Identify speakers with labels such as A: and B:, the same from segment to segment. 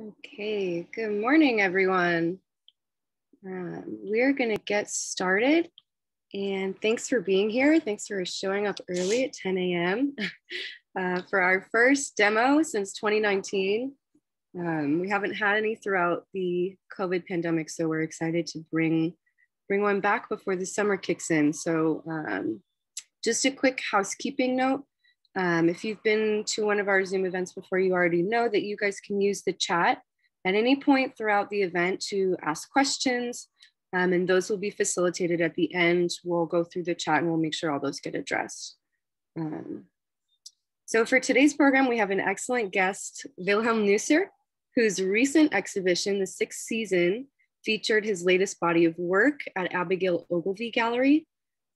A: Okay, good morning, everyone. We're going to get started. And thanks for being here. Thanks for showing up early at 10 a.m. For our first demo since 2019. We haven't had any throughout the COVID pandemic, so we're excited to bring one back before the summer kicks in. So just a quick housekeeping note. If you've been to one of our Zoom events before, you already know that you guys can use the chat at any point throughout the event to ask questions, and those will be facilitated at the end. We'll go through the chat and we'll make sure all those get addressed. So for today's program, we have an excellent guest, Wilhelm Neusser, whose recent exhibition, the sixth season, featured his latest body of work at Abigail Ogilvy Gallery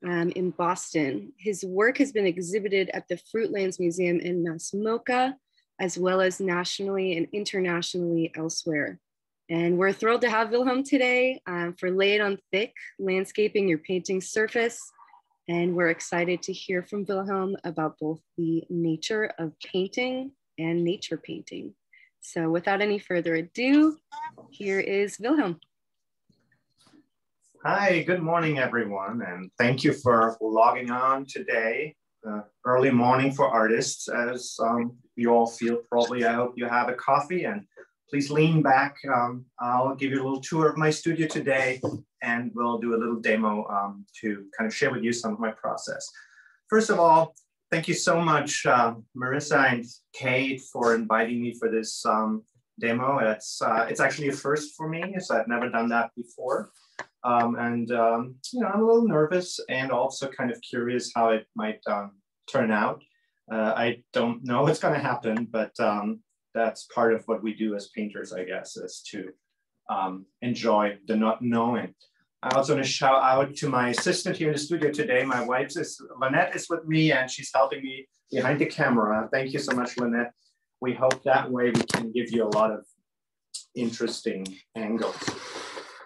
A: in Boston. His work has been exhibited at the Fruitlands Museum in Mass MoCA, as well as nationally and internationally elsewhere. And we're thrilled to have Wilhelm today for Lay It on Thick, Landscaping Your Painting Surface. And we're excited to hear from Wilhelm about both the nature of painting and nature painting. So without any further ado, here is Wilhelm.
B: Hi, good morning, everyone, and thank you for logging on today. Early morning for artists, as you all feel probably. I hope you have a coffee and please lean back. I'll give you a little tour of my studio today, and we'll do a little demo to kind of share with you some of my process. First of all, thank you so much, Marissa and Kate, for inviting me for this demo. It's actually a first for me, so I've never done that before. You know, I'm a little nervous and also kind of curious how it might turn out. I don't know what's going to happen, but that's part of what we do as painters, I guess, is to enjoy the not knowing. I also want to shout out to my assistant here in the studio today. My wife Lynette is with me, and she's helping me behind the camera. Thank you so much, Lynette. We hope that way we can give you a lot of interesting angles.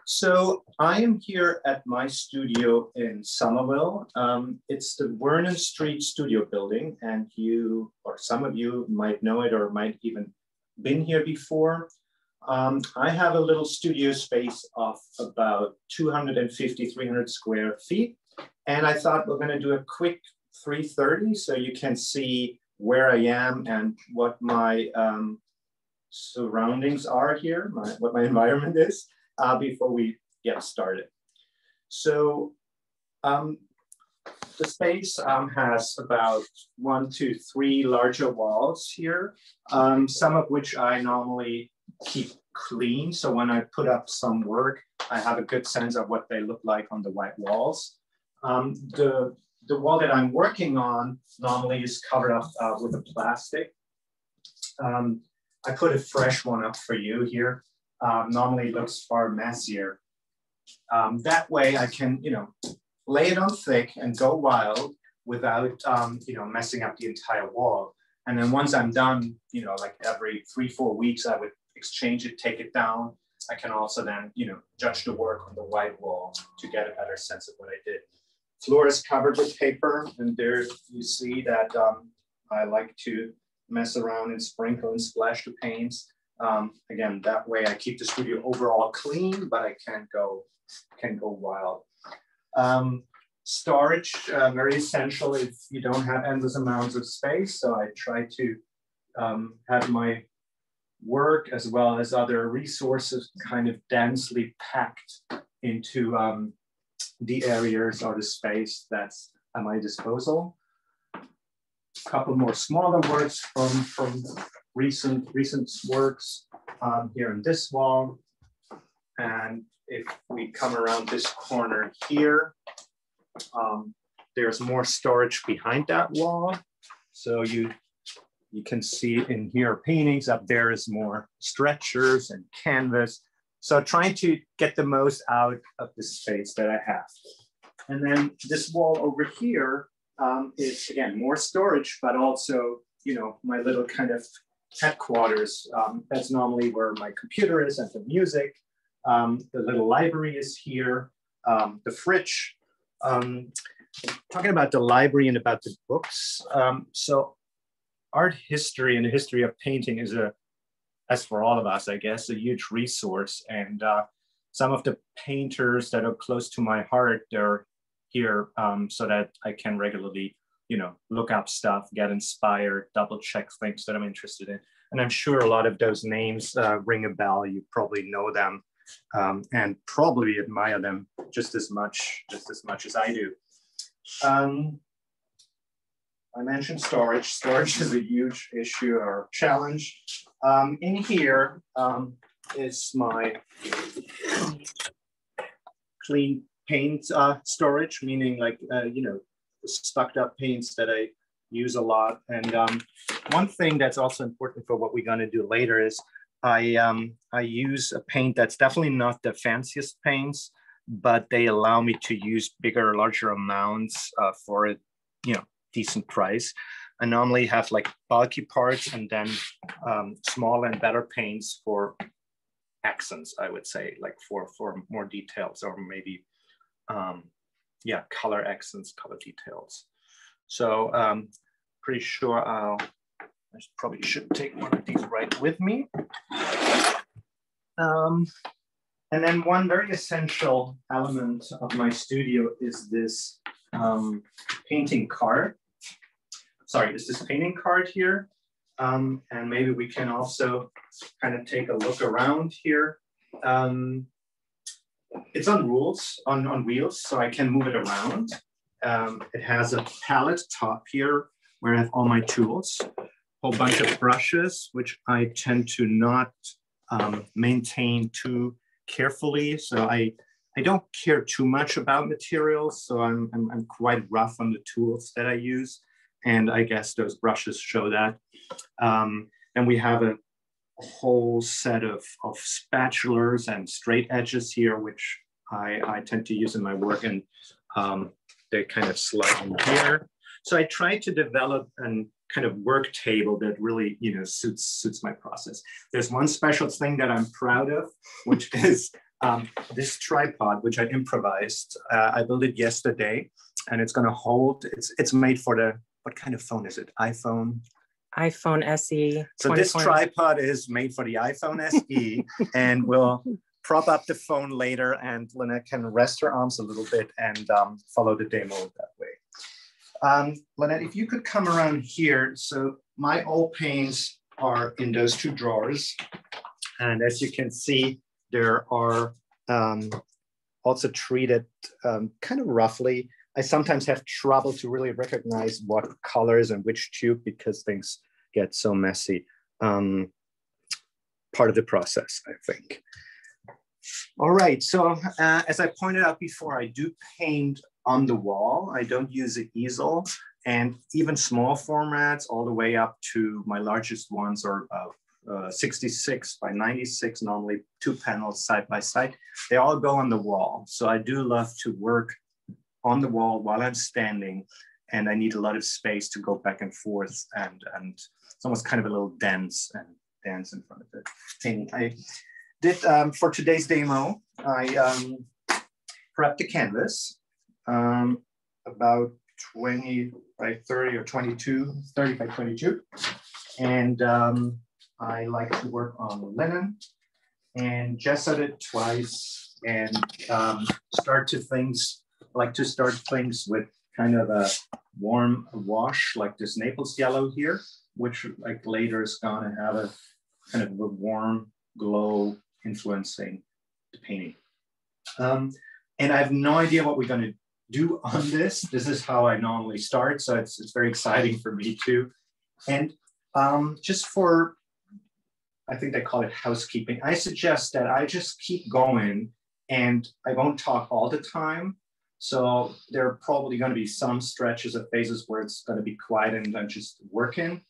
B: So I am here at my studio in Somerville. It's the Vernon Street studio building, and you, or some of you might know it or might even been here before. I have a little studio space of about 250, 300 square feet. And I thought we're gonna do a quick 330 so you can see where I am and what my surroundings are here, what my environment is. Before we get started. So the space has about 1, 2, 3 larger walls here, some of which I normally keep clean. So when I put up some work, I have a good sense of what they look like on the white walls. The wall that I'm working on normally is covered up with a plastic. I put a fresh one up for you here. Normally it looks far messier. That way I can, you know, lay it on thick and go wild without, you know, messing up the entire wall. And then once I'm done, you know, like every 3, 4 weeks, I would exchange it, take it down. I can also then, you know, judge the work on the white wall to get a better sense of what I did. Floor is covered with paper, and there you see that I like to mess around and sprinkle and splash the paints. Again, that way I keep the studio overall clean, but I can go wild. Storage, very essential if you don't have endless amounts of space. So I try to have my work as well as other resources kind of densely packed into the areas or the space that's at my disposal. A couple more smaller works from recent works here in this wall. And if we come around this corner here, there's more storage behind that wall. So you can see in here paintings. Up there is more stretchers and canvas. So trying to get the most out of the space that I have. And then this wall over here is, again, more storage, but also, you know, my little kind of headquarters. That's normally where my computer is and the music. The little library is here. The fridge. Talking about the library and about the books. So art history and the history of painting is a as for all of us, I guess, a huge resource. And some of the painters that are close to my heart, they're here so that I can regularly, look up stuff, get inspired, double check things that I'm interested in. And I'm sure a lot of those names ring a bell. You probably know them and probably admire them just as much as I do. I mentioned storage. Storage is a huge issue or challenge. In here is my clean paint storage, meaning like, stuck up paints that I use a lot. And one thing that's also important for what we're going to do later is I use a paint that's definitely not the fanciest paints, but they allow me to use bigger, larger amounts for a decent price. I normally have like bulky parts and then smaller and better paints for accents, I would say, like for more details or maybe color accents, color details. So pretty sure I probably should take one of these right with me. And then one very essential element of my studio is this painting card. Sorry, is this painting card here. And maybe we can also kind of take a look around here. It's on wheels, so I can move it around. It has a palette top here where I have all my tools, a whole bunch of brushes, which I tend to not maintain too carefully. So I don't care too much about materials, so I'm quite rough on the tools that I use. And I guess those brushes show that. And we have a whole set of spatulas and straight edges here, which I tend to use in my work, and they kind of slide in here. So I try to develop a kind of work table that really suits my process. There's one special thing that I'm proud of, which is this tripod, which I improvised. I built it yesterday, and it's going to hold. It's made for the, what kind of phone is it? iPhone SE. So this tripod is made for the iPhone SE, and we'll prop up the phone later, and Lynette can rest her arms a little bit and follow the demo that way. Lynette, if you could come around here. So my old paints are in those two drawers. And as you can see, there are also treated kind of roughly. I sometimes have trouble to really recognize what colors and which tube because things get so messy. Part of the process, I think. All right, so as I pointed out before, I do paint on the wall. I don't use an easel, and even small formats all the way up to my largest ones are 66 by 96, normally 2 panels side by side. They all go on the wall. So I do love to work on the wall while I'm standing, and I need a lot of space to go back and forth, and it's almost kind of a little dance in front of the painting. I did, for today's demo, I prepped the canvas, about 20 by 30 or 30 by 22. And I like to work on linen and gessoed it twice, and like to start things with kind of a warm wash, like this Naples yellow here, which like later is gonna have a kind of a warm glow influencing the painting. And I have no idea what we're gonna do on this. This is how I normally start, so it's very exciting for me too. And just for, I think they call it housekeeping, I suggest that I just keep going and I won't talk all the time. So there are probably going to be some stretches of phases where it's going to be quiet and I'm just working.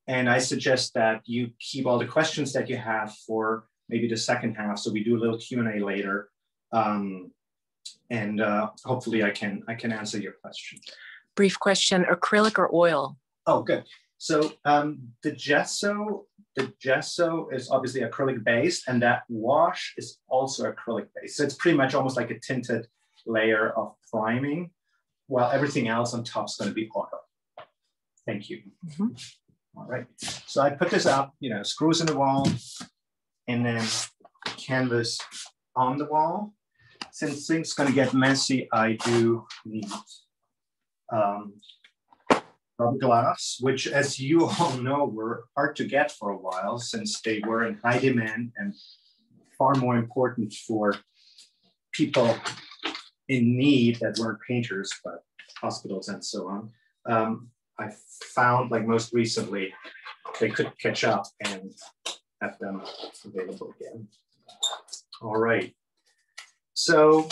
B: And I suggest that you keep all the questions that you have for maybe the second half. So we do a little Q&A later. And hopefully I can answer your question.
C: Brief question, acrylic or oil?
B: Oh, good. So the gesso is obviously acrylic based, and that wash is also acrylic based. So it's pretty much almost like a tinted layer of priming, while everything else on top is going to be oil. Thank you. Mm-hmm. All right. So I put this up, screws in the wall, and then canvas on the wall. Since things gonna get messy, I do need rubber gloves, which, as you all know, were hard to get for a while since they were in high demand and far more important for people in need that weren't painters, but hospitals and so on. I found, like most recently, they could catch up and have them available again. All right. So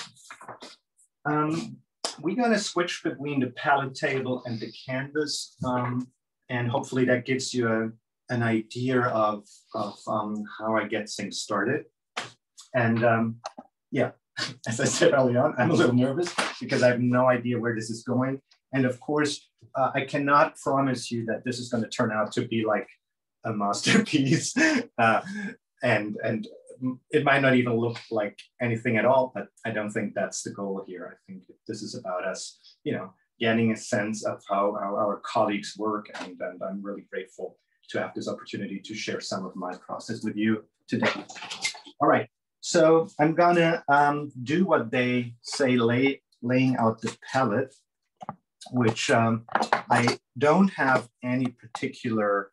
B: we're going to switch between the palette table and the canvas, and hopefully that gives you an idea of how I get things started. And yeah, as I said early on, I'm a little nervous because I have no idea where this is going. And of course, I cannot promise you that this is going to turn out to be like a masterpiece. And it might not even look like anything at all, but I don't think that's the goal here. I think this is about us, you know, getting a sense of how our colleagues work. And I'm really grateful to have this opportunity to share some of my process with you today. All right, so I'm gonna do what they say, laying out the palette, which I don't have any particular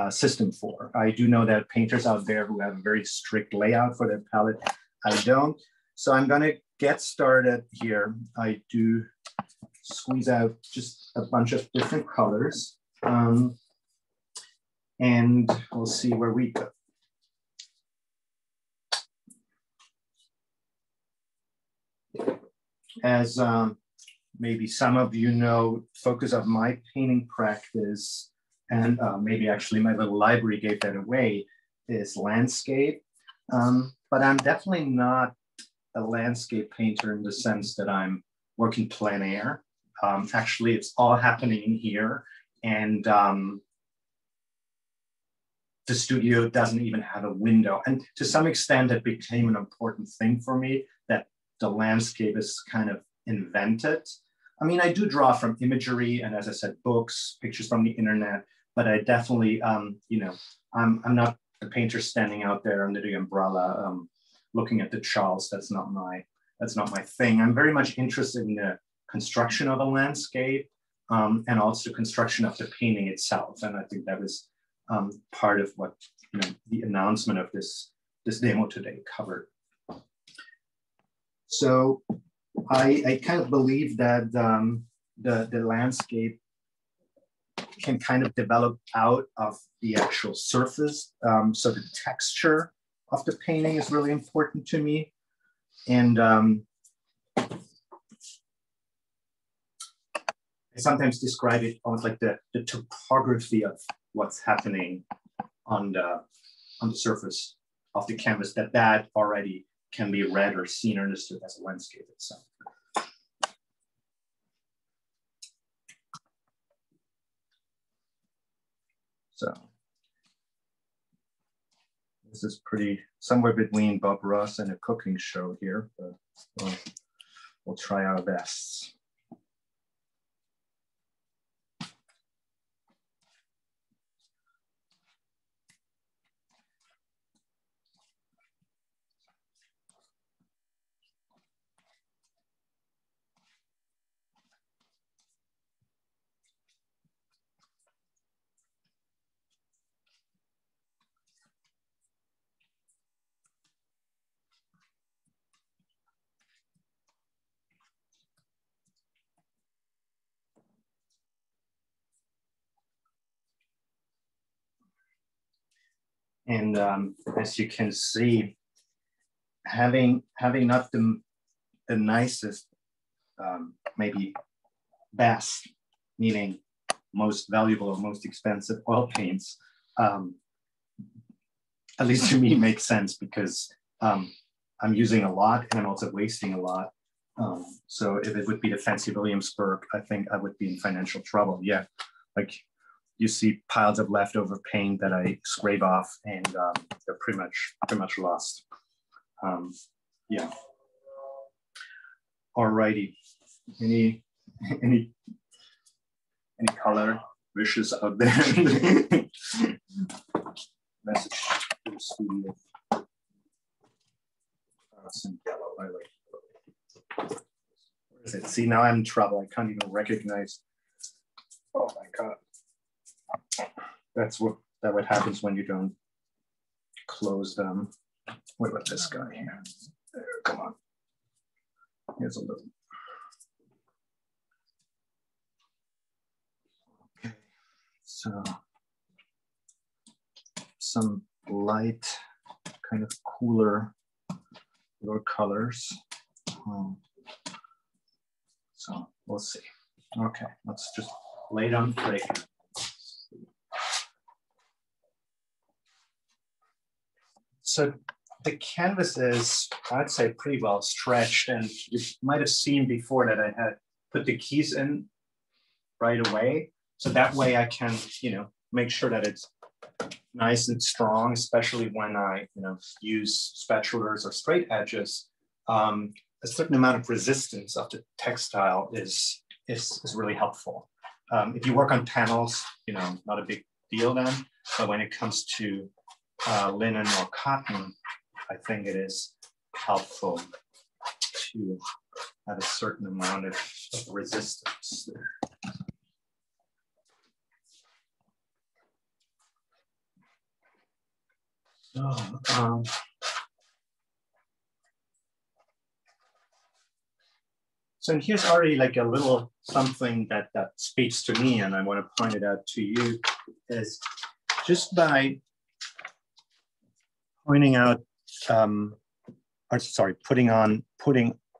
B: system for. I do know that painters out there who have a very strict layout for their palette. I don't. So I'm going to get started here. I do squeeze out just a bunch of different colors, and we'll see where we go. As maybe some of you know, focus of my painting practice, and maybe actually my little library gave that away, is landscape. But I'm definitely not a landscape painter in the sense that I'm working plein air. Actually, it's all happening in here. And the studio doesn't even have a window. And to some extent, that became an important thing for me, that the landscape is kind of invented. I mean, I do draw from imagery and, as I said, books, pictures from the internet, but I definitely, you know, I'm not a painter standing out there under the umbrella, looking at the Charles. That's not my thing. I'm very much interested in the construction of a landscape, and also the construction of the painting itself. And I think that was part of what, you know, the announcement of this demo today covered. So I kind of believe that the landscape can kind of develop out of the actual surface. So the texture of the painting is really important to me. And I sometimes describe it almost like the topography of what's happening on the surface of the canvas, that already can be read or seen or understood as a landscape itself. So this is pretty somewhere between Bob Ross and a cooking show here, but we'll try our best. And as you can see, having not the nicest, maybe best, meaning most valuable or most expensive oil paints, at least to me makes sense, because I'm using a lot and I'm also wasting a lot. So if it would be the fancy Williamsburg, I think I would be in financial trouble. Yeah, like you see piles of leftover paint that I scrape off, and they're pretty much lost. Yeah. Alrighty. Any color wishes out there? Message to the studio. some yellow. I like yellow. Where is it? See, now I'm in trouble. I can't even recognize. Oh my God. That's what happens when you don't close them. What about this guy here? There, come on. Here's a little. Okay, so some light, kind of cooler colors. So we'll see. Okay, let's just lay it on plate. So the canvas is, I'd say, pretty well stretched, and you might have seen before that I had put the keys in right away. So that way I can, make sure that it's nice and strong, especially when I, use spatulas or straight edges. A certain amount of resistance of the textile is really helpful. If you work on panels, not a big deal then, but when it comes to linen or cotton, I think it is helpful to have a certain amount of resistance there. So here's already like a little something that speaks to me, and I want to point it out to you, is just by pointing out, putting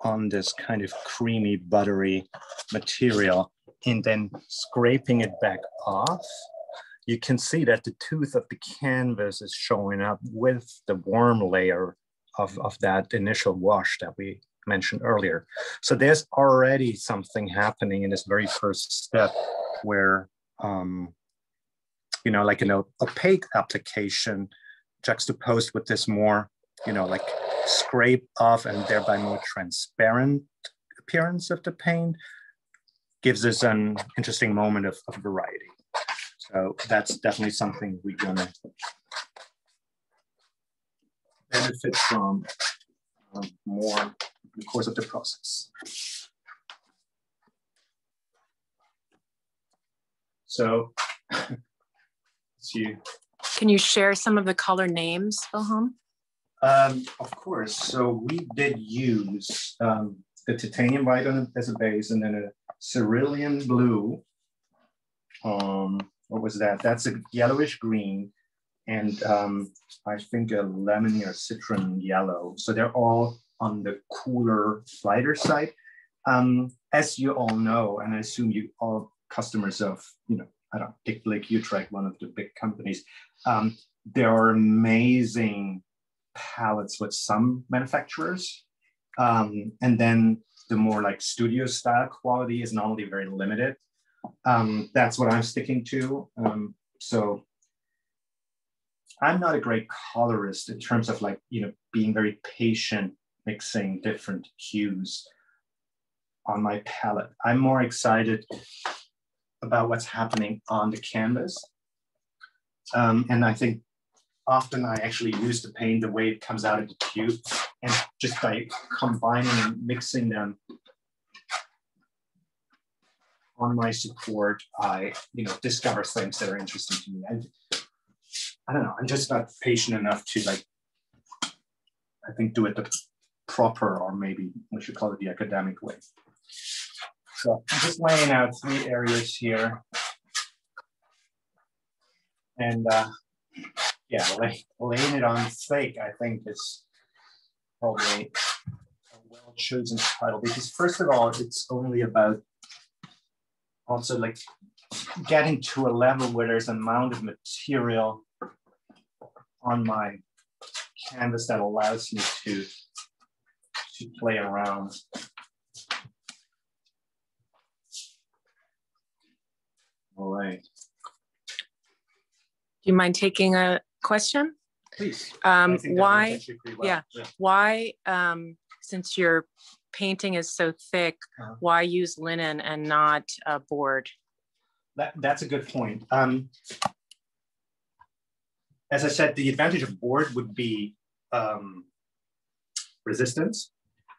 B: on this kind of creamy, buttery material and then scraping it back off, you can see that the tooth of the canvas is showing up with the warm layer of that initial wash that we mentioned earlier. So there's already something happening in this very first step where, like an opaque application juxtaposed with this more, like scrape off and thereby more transparent appearance of the paint gives us an interesting moment of variety. So that's definitely something we're gonna benefit from more in the course of the process. So,
C: Can you share some of the color names, Wilhelm?
B: Of course. So we did use the titanium white as a base, and then a cerulean blue. What was that? That's a yellowish green, and I think a lemony or citron yellow. So they're all on the cooler, lighter side. As you all know, and I assume you all customers of, I don't know, Dick Blake Utrecht, one of the big companies, there are amazing palettes with some manufacturers. And then the more like studio style quality is normally very limited. That's what I'm sticking to. So I'm not a great colorist in terms of like, being very patient, mixing different hues on my palette. I'm more excited about what's happening on the canvas. And I think often I actually use the paint the way it comes out of the tube, and just by combining and mixing them on my support, I discover things that are interesting to me. And I don't know, I'm just not patient enough to I think do it the proper, or maybe we should call it the academic way. So I'm just laying out 3 areas here. And laying it on flake, I think, is probably a well-chosen title, because first of all, it's only about also like getting to a level where there's an amount of material on my canvas that allows me to play around. All right.
C: Do you mind taking a question?
B: Please.
C: Why? Yeah. Why, since your painting is so thick, why use linen and not board?
B: That's a good point. As I said, the advantage of board would be resistance,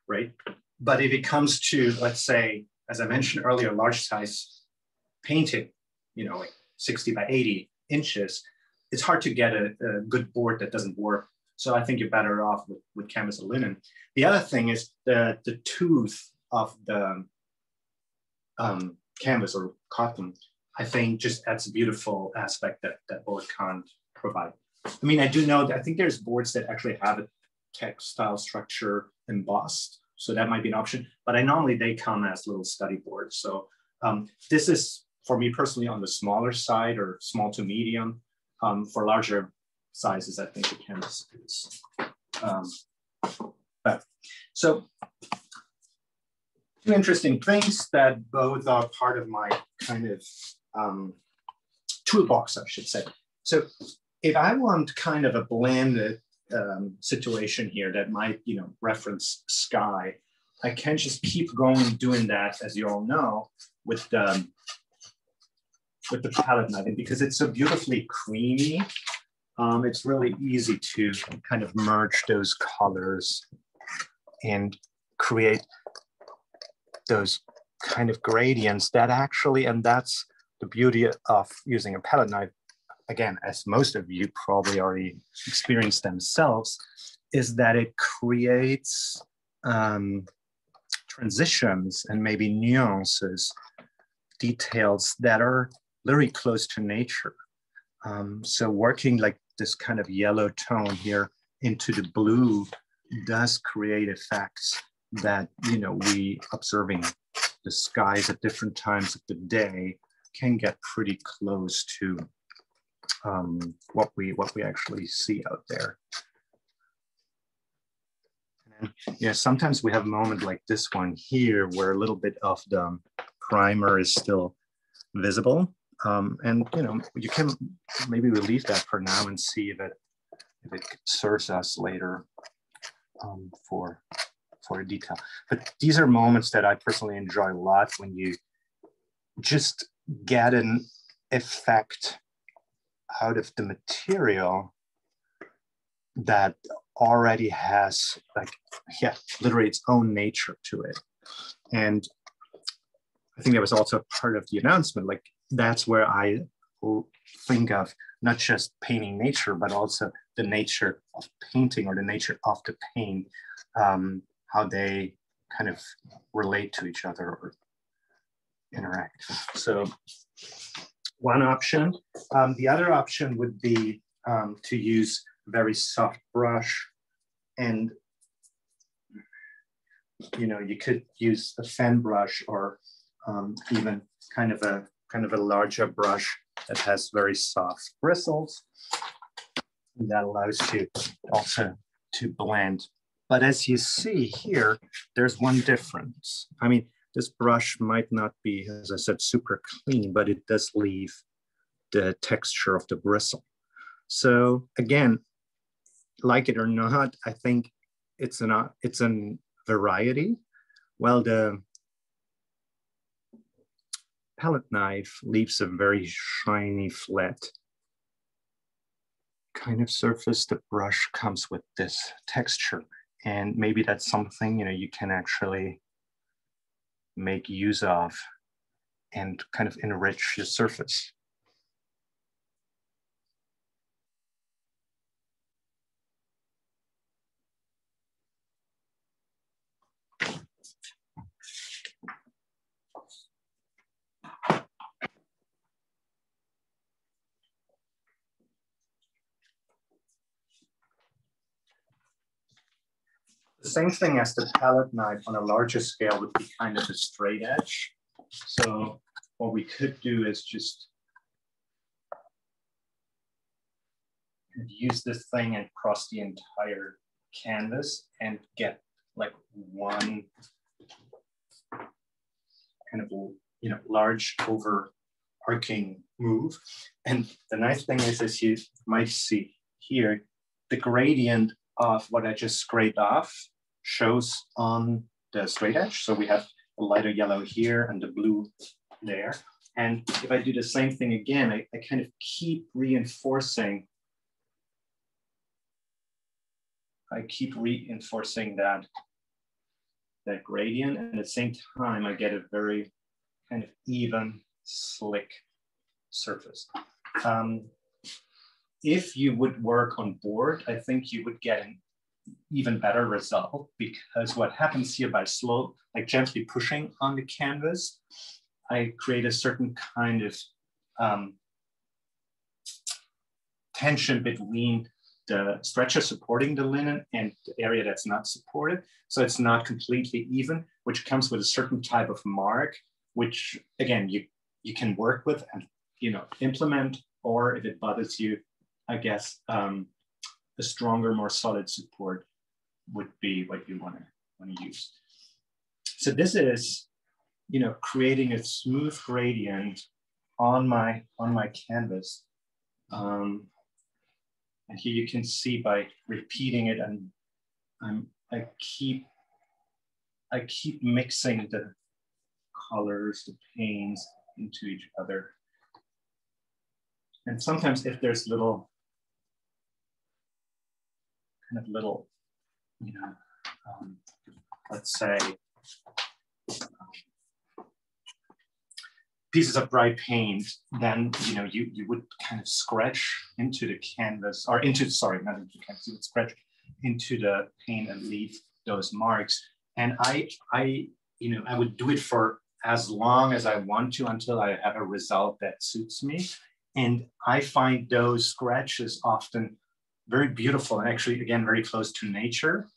B: right? But if it comes to, let's say, as I mentioned earlier, large size painting, like 60 by 80 inches, it's hard to get a good board that doesn't work. So I think you're better off with canvas or linen. The other thing is the tooth of the canvas or cotton, I think just adds a beautiful aspect that board can't provide. I mean, I do know that I think there's boards that actually have a textile structure embossed, so that might be an option, but normally they come as little study boards. So this is, for me personally, on the smaller side or small to medium. For larger sizes, I think the canvas is better. So two interesting things that both are part of my kind of toolbox, I should say. So if I want kind of a blended situation here that might, reference sky, I can just keep going doing that, as you all know, with the palette knife. And because it's so beautifully creamy, it's really easy to kind of merge those colors and create those kind of gradients that actually, and that's the beauty of using a palette knife, again, as most of you probably already experienced themselves, is that it creates transitions and maybe nuances, details that are very close to nature. So working like this kind of yellow tone here into the blue does create effects that, we observing the skies at different times of the day can get pretty close to what we actually see out there. And then, sometimes we have a moment like this one here where a little bit of the primer is still visible. And you can maybe leave that for now and see if it serves us later for a detail. But these are moments that I personally enjoy a lot, when you just get an effect out of the material that already has literally its own nature to it. And I think that was also part of the announcement. Like, that's where I think of not just painting nature, but also the nature of painting, or the nature of the paint, how they kind of relate to each other or interact. So one option. The other option would be to use a very soft brush, and you could use a fan brush, or even kind of a larger brush that has very soft bristles. And that allows you also to blend. But as you see here, there's one difference. I mean, this brush might not be, as I said, super clean, but it does leave the texture of the bristle. So again, like it or not, I think it's a variety. Well, the palette knife leaves a very shiny, flat kind of surface. The brush comes with this texture, and maybe that's something you can actually make use of and kind of enrich your surface. The same thing as the palette knife on a larger scale would be kind of a straight edge. So what we could do is just use this thing and cross the entire canvas and get like one kind of large overarching move. And the nice thing is, as you might see here, the gradient of what I just scraped off shows on the straight edge. So we have a lighter yellow here and the blue there. And if I do the same thing again, I kind of keep reinforcing I keep reinforcing that gradient, and at the same time, I get a very kind of even, slick surface. If you would work on board, I think you would get an even better result, because what happens here by slow, like gently pushing on the canvas, I create a certain kind of tension between the stretcher supporting the linen and the area that's not supported. So it's not completely even, which comes with a certain type of mark, which again, you can work with and implement, or if it bothers you, I guess a stronger, more solid support would be what you want to use. So this is, creating a smooth gradient on my canvas. And here you can see by repeating it, and I keep mixing the colors, the paints into each other. And sometimes if there's little, let's say, pieces of dry paint, then you would kind of scratch into the canvas, or not into the canvas, you would scratch into the paint and leave those marks. And I would do it for as long as I want to until I have a result that suits me. And I find those scratches often very beautiful and actually, again, very close to nature.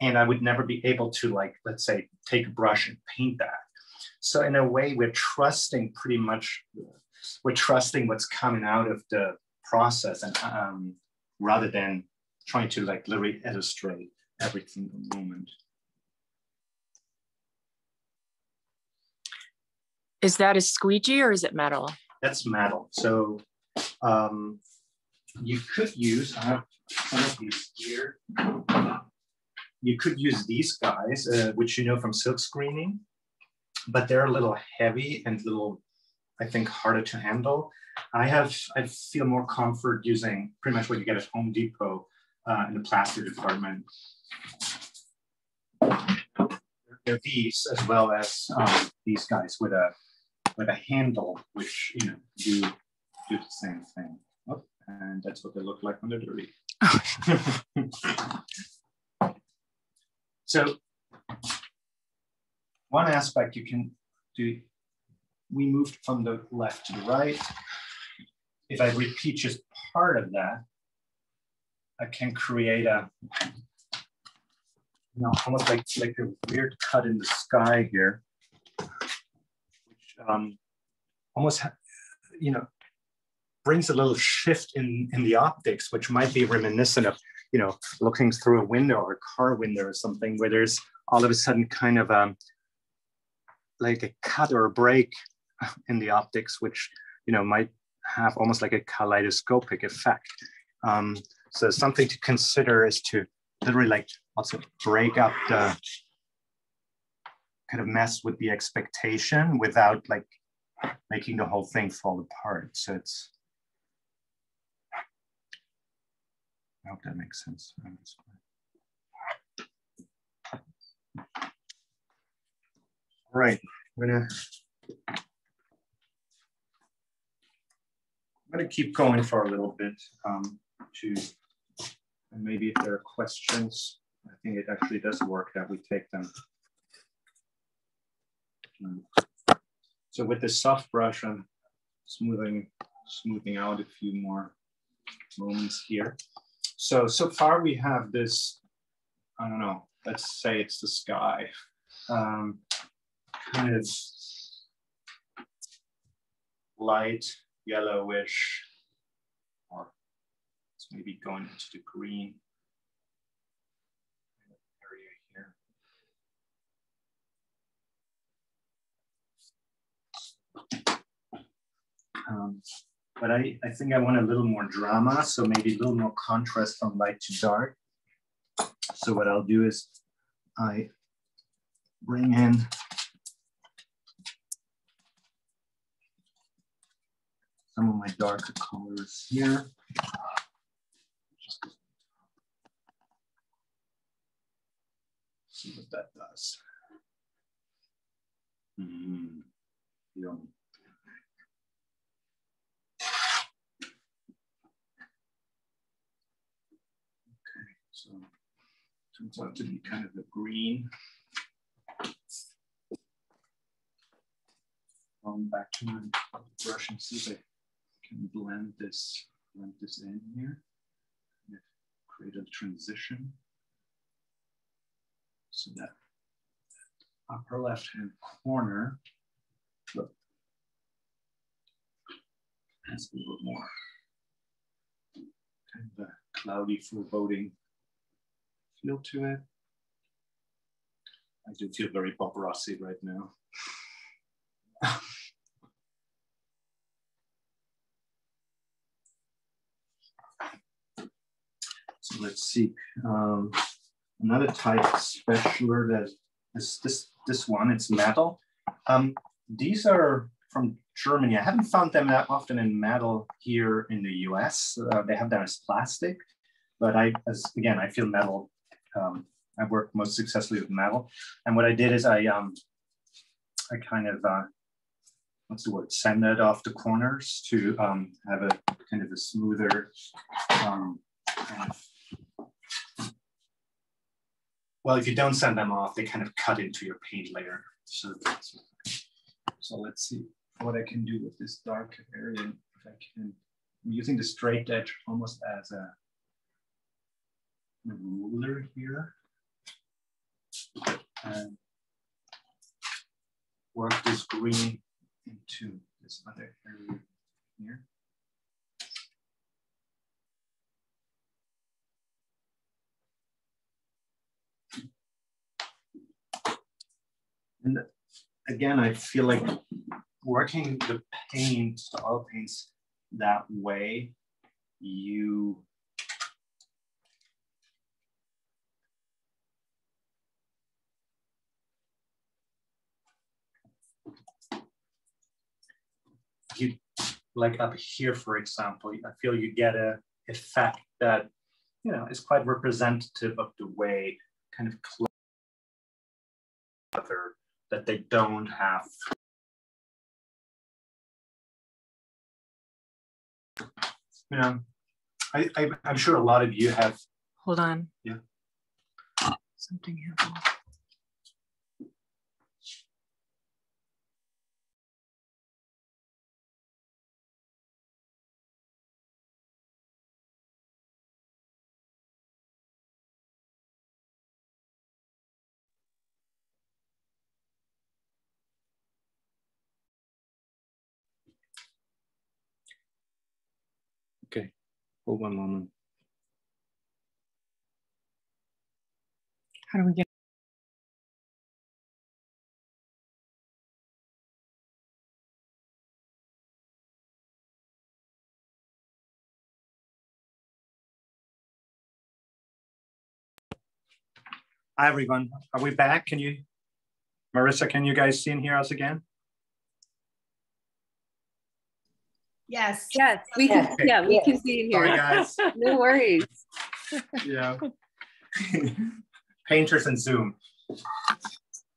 B: And I would never be able to, like, let's say, take a brush and paint that. So in a way, we're trusting what's coming out of the process, and rather than trying to like literally illustrate every single moment.
C: Is that a squeegee or is it metal?
B: That's metal. So you could use, I have some of these here. You could use these guys, which you know from silk screening, but they're a little heavy and I think, harder to handle. I feel more comfort using pretty much what you get at Home Depot in the plaster department. There are these, as well as these guys with a handle, which do the same thing. Oh, and that's what they look like when they're dirty. So one aspect you can do, we moved from the left to the right. If I repeat just part of that, I can create a, almost like a weird cut in the sky here, which almost, brings a little shift in the optics, which might be reminiscent of, looking through a window or a car window or something, where there's all of a sudden kind of like a cut or a break in the optics, which might have almost like a kaleidoscopic effect. So something to consider is to literally like also break up the kind of mess with the expectation without like making the whole thing fall apart. So it's, I hope that makes sense. All right, I'm gonna keep going for a little bit and maybe if there are questions, I think it actually does work that we take them. So with the soft brush, I'm smoothing out a few more moments here. So far we have this, I don't know, let's say it's the sky. Kind of light yellowish, or it's maybe going into the green area here. But I think I want a little more drama, so maybe a little more contrast from light to dark. So what I'll do is I bring in some of my darker colors here. see what that does. Yum. Okay, so turns out to be kind of a green. Back to my brush and see if I can blend this in here. Create a transition so that upper left-hand corner has a little more kind of a cloudy, foreboding feel to it. I do feel very Bob Rossi right now. So let's see. Another type specialer that is this one. It's metal. These are from Germany. I haven't found them that often in metal here in the US. They have them as plastic, but I feel metal. I work most successfully with metal. And what I did is I kind of, what's the word, sanded off the corners to have a kind of a smoother, well, if you don't sand them off, they kind of cut into your paint layer. So let's see what I can do with this dark area. If I can, I'm using the straight edge almost as a ruler here. And work this green into this other area here. And again, I feel like working the paint, the oil paints that way, you like up here, for example, I feel you get a effect that, you know, is quite representative of the way kind of clutter that they don't have. You know, I'm sure a lot of you have.
C: Hold on.
B: Yeah.
C: Something happened.
B: Okay, hold one moment.
C: How do we get?
B: Hi, everyone. Are we back? Can you, Marissa, can you guys see and hear us again?
A: Yes. Yes, we can. Okay. Yeah, we can see and hear.
B: Sorry, guys.
A: No worries.
B: Yeah. Painters and Zoom.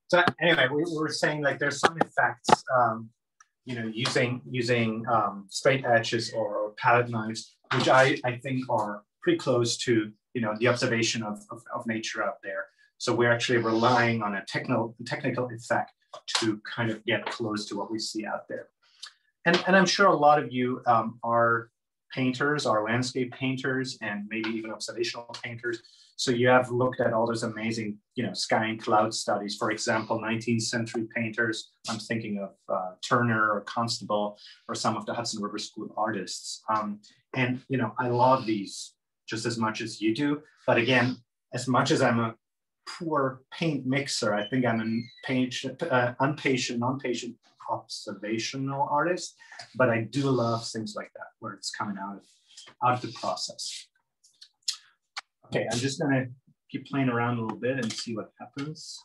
B: So anyway, we were saying like there's some effects, you know, using straight edges or palette knives, which I think are pretty close to, you know, the observation of nature out there. So we're actually relying on a technical effect to kind of get close to what we see out there. And I'm sure a lot of you are painters, are landscape painters, and maybe even observational painters. So you have looked at all those amazing, you know, sky and cloud studies. For example, 19th century painters. I'm thinking of Turner or Constable or some of the Hudson River School artists. And, you know, I love these just as much as you do. But again, as much as I'm a poor paint mixer, I think I'm an impatient, non-patient observational artist, but I do love things like that where it's coming out of the process. Okay, I'm just gonna keep playing around a little bit and see what happens.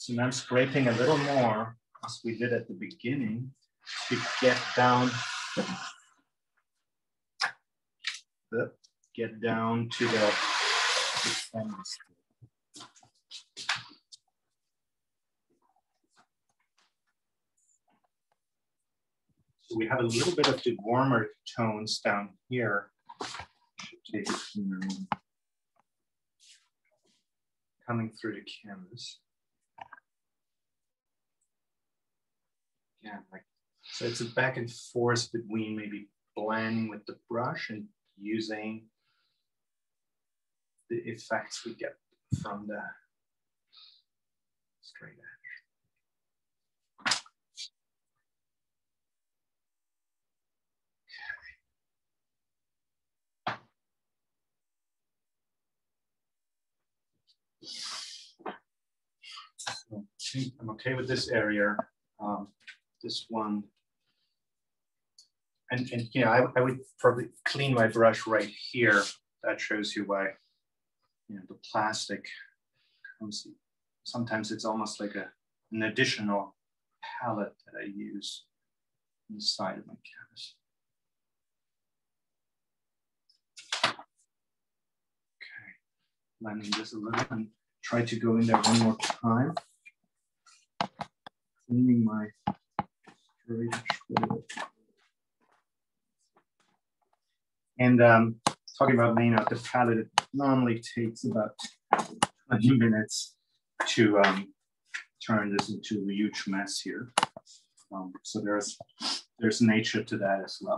B: So now I'm scraping a little more, as we did at the beginning, to get down to the canvas. So we have a little bit of the warmer tones down here. Should take it coming through the canvas. Yeah, like, so it's a back and forth between maybe blending with the brush and using the effects we get from the straight edge. So I'm okay with this area. This one. And you know, I would probably clean my brush right here. That shows you why, you know, the plastic comes. Sometimes it's almost like an additional palette that I use on the side of my canvas. Okay, blending this a little and try to go in there one more time. Cleaning my straight edge. And talking about laying out the palette, it normally takes about 20 minutes to turn this into a huge mess here. So there's nature to that as well.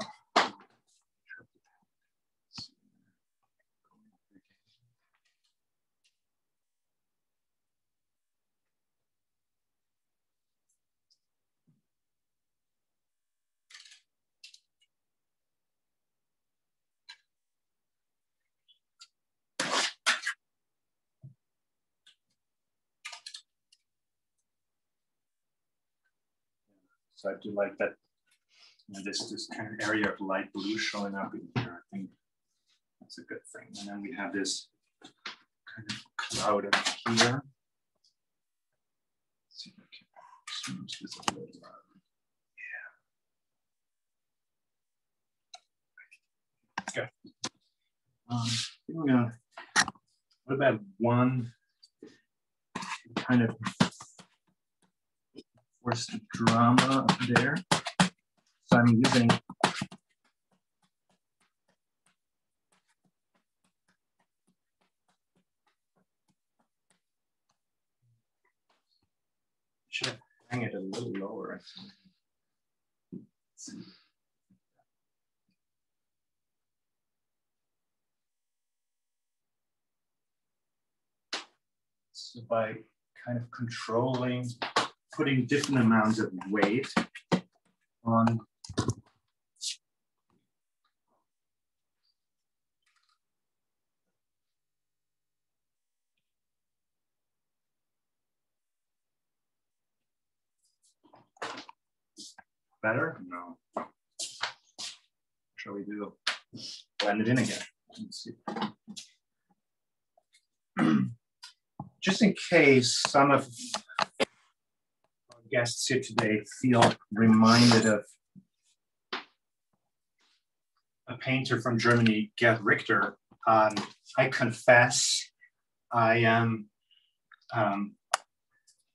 B: So I do like that, you know, this kind of area of light blue showing up in here. I think that's a good thing. And then we have this kind of cloud up here. Let's see if I can change this a little. Yeah. Okay. We're gonna, what about one kind of force the drama up there? So I'm using should hang it a little lower, actually. Let's see. So by kind of controlling, putting different amounts of weight on better? No. Shall we do blend it in again? Let's see. Just in case some of our guests here today feel reminded of a painter from Germany, Gerd Richter, I confess I am, well,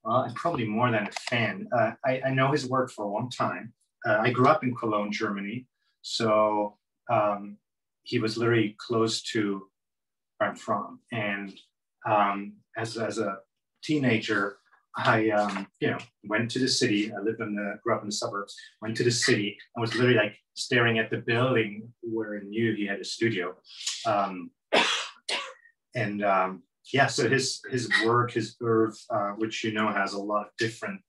B: I'm probably more than a fan. I know his work for a long time. I grew up in Cologne, Germany, so he was literally close to where I'm from. And as a teenager, I went to the city. I grew up in the suburbs. Went to the city and was literally like staring at the building where I knew he had a studio. Yeah, so his work, his oeuvre, which you know has a lot of different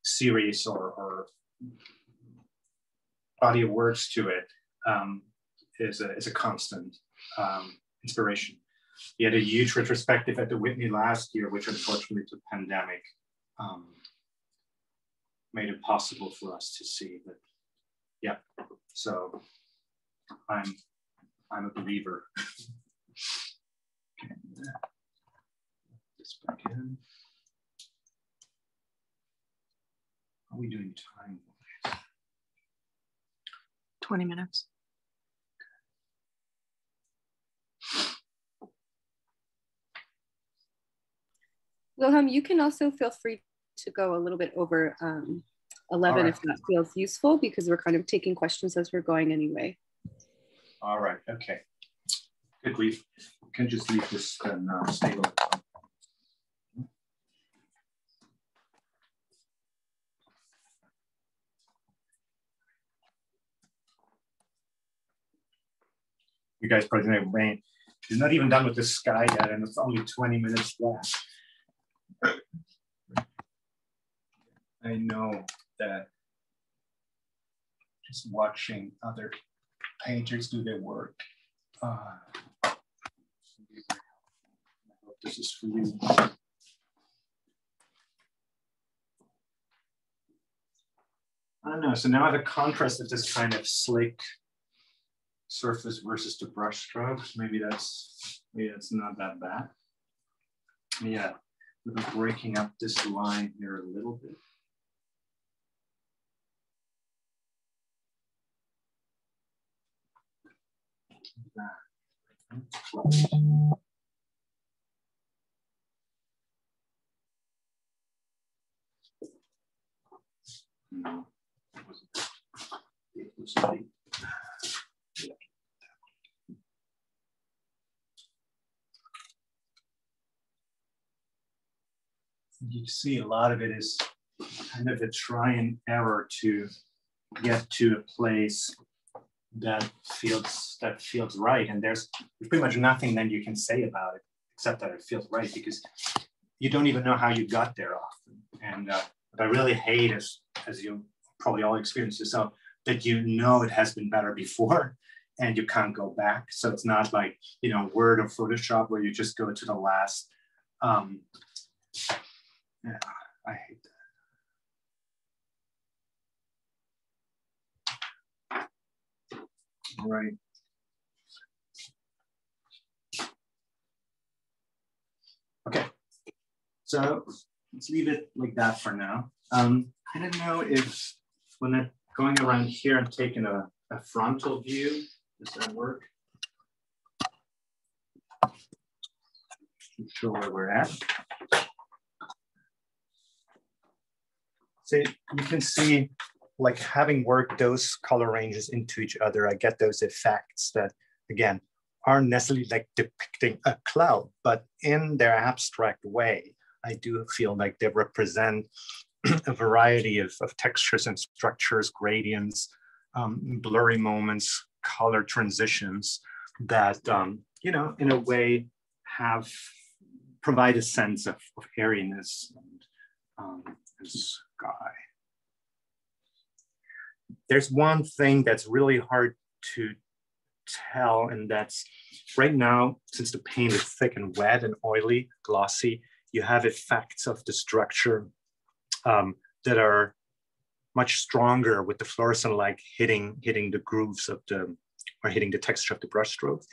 B: series or body of works to it, is a constant inspiration. He had a huge retrospective at the Whitney last year, which unfortunately the pandemic made it possible for us to see. But yeah, so I'm a believer. Okay, this back 10. How are we doing time?
C: 20 minutes.
A: Wilhelm, you can also feel free to go a little bit over 11 if that feels useful, because we're kind of taking questions as we're going anyway.
B: All right, okay. Good, we can just leave this and stable. You guys probably know Wayne, he's not even done with the sky yet, and it's only 20 minutes left. I know that just watching other painters do their work, I hope this is for you. I don't know, so now I have a contrast of this kind of slick surface versus the brush strokes. Maybe that's not that bad. Yeah, we're breaking up this line here a little bit. No, it wasn't. You see a lot of it is kind of a try and error to get to a place that feels right, and there's pretty much nothing then you can say about it except that it feels right, because you don't even know how you got there often. And what I really hate is, as you probably all experience yourself, that you know it has been better before and you can't go back. So it's not like, you know, Word or Photoshop where you just go to the last. Yeah, I hate that. All right. Okay, so let's leave it like that for now. I don't know if when I'm going around here and taking a frontal view, does that work? Not sure where we're at. So you can see, like, having worked those color ranges into each other, I get those effects that, again, aren't necessarily like depicting a cloud, but in their abstract way, I do feel like they represent a variety of textures and structures, gradients, blurry moments, color transitions that, you know, in a way provide a sense of airiness and sky. There's one thing that's really hard to tell, and that's right now, since the paint is thick and wet and oily, glossy, you have effects of the structure that are much stronger with the fluorescent light hitting the grooves of or hitting the texture of the brush strokes.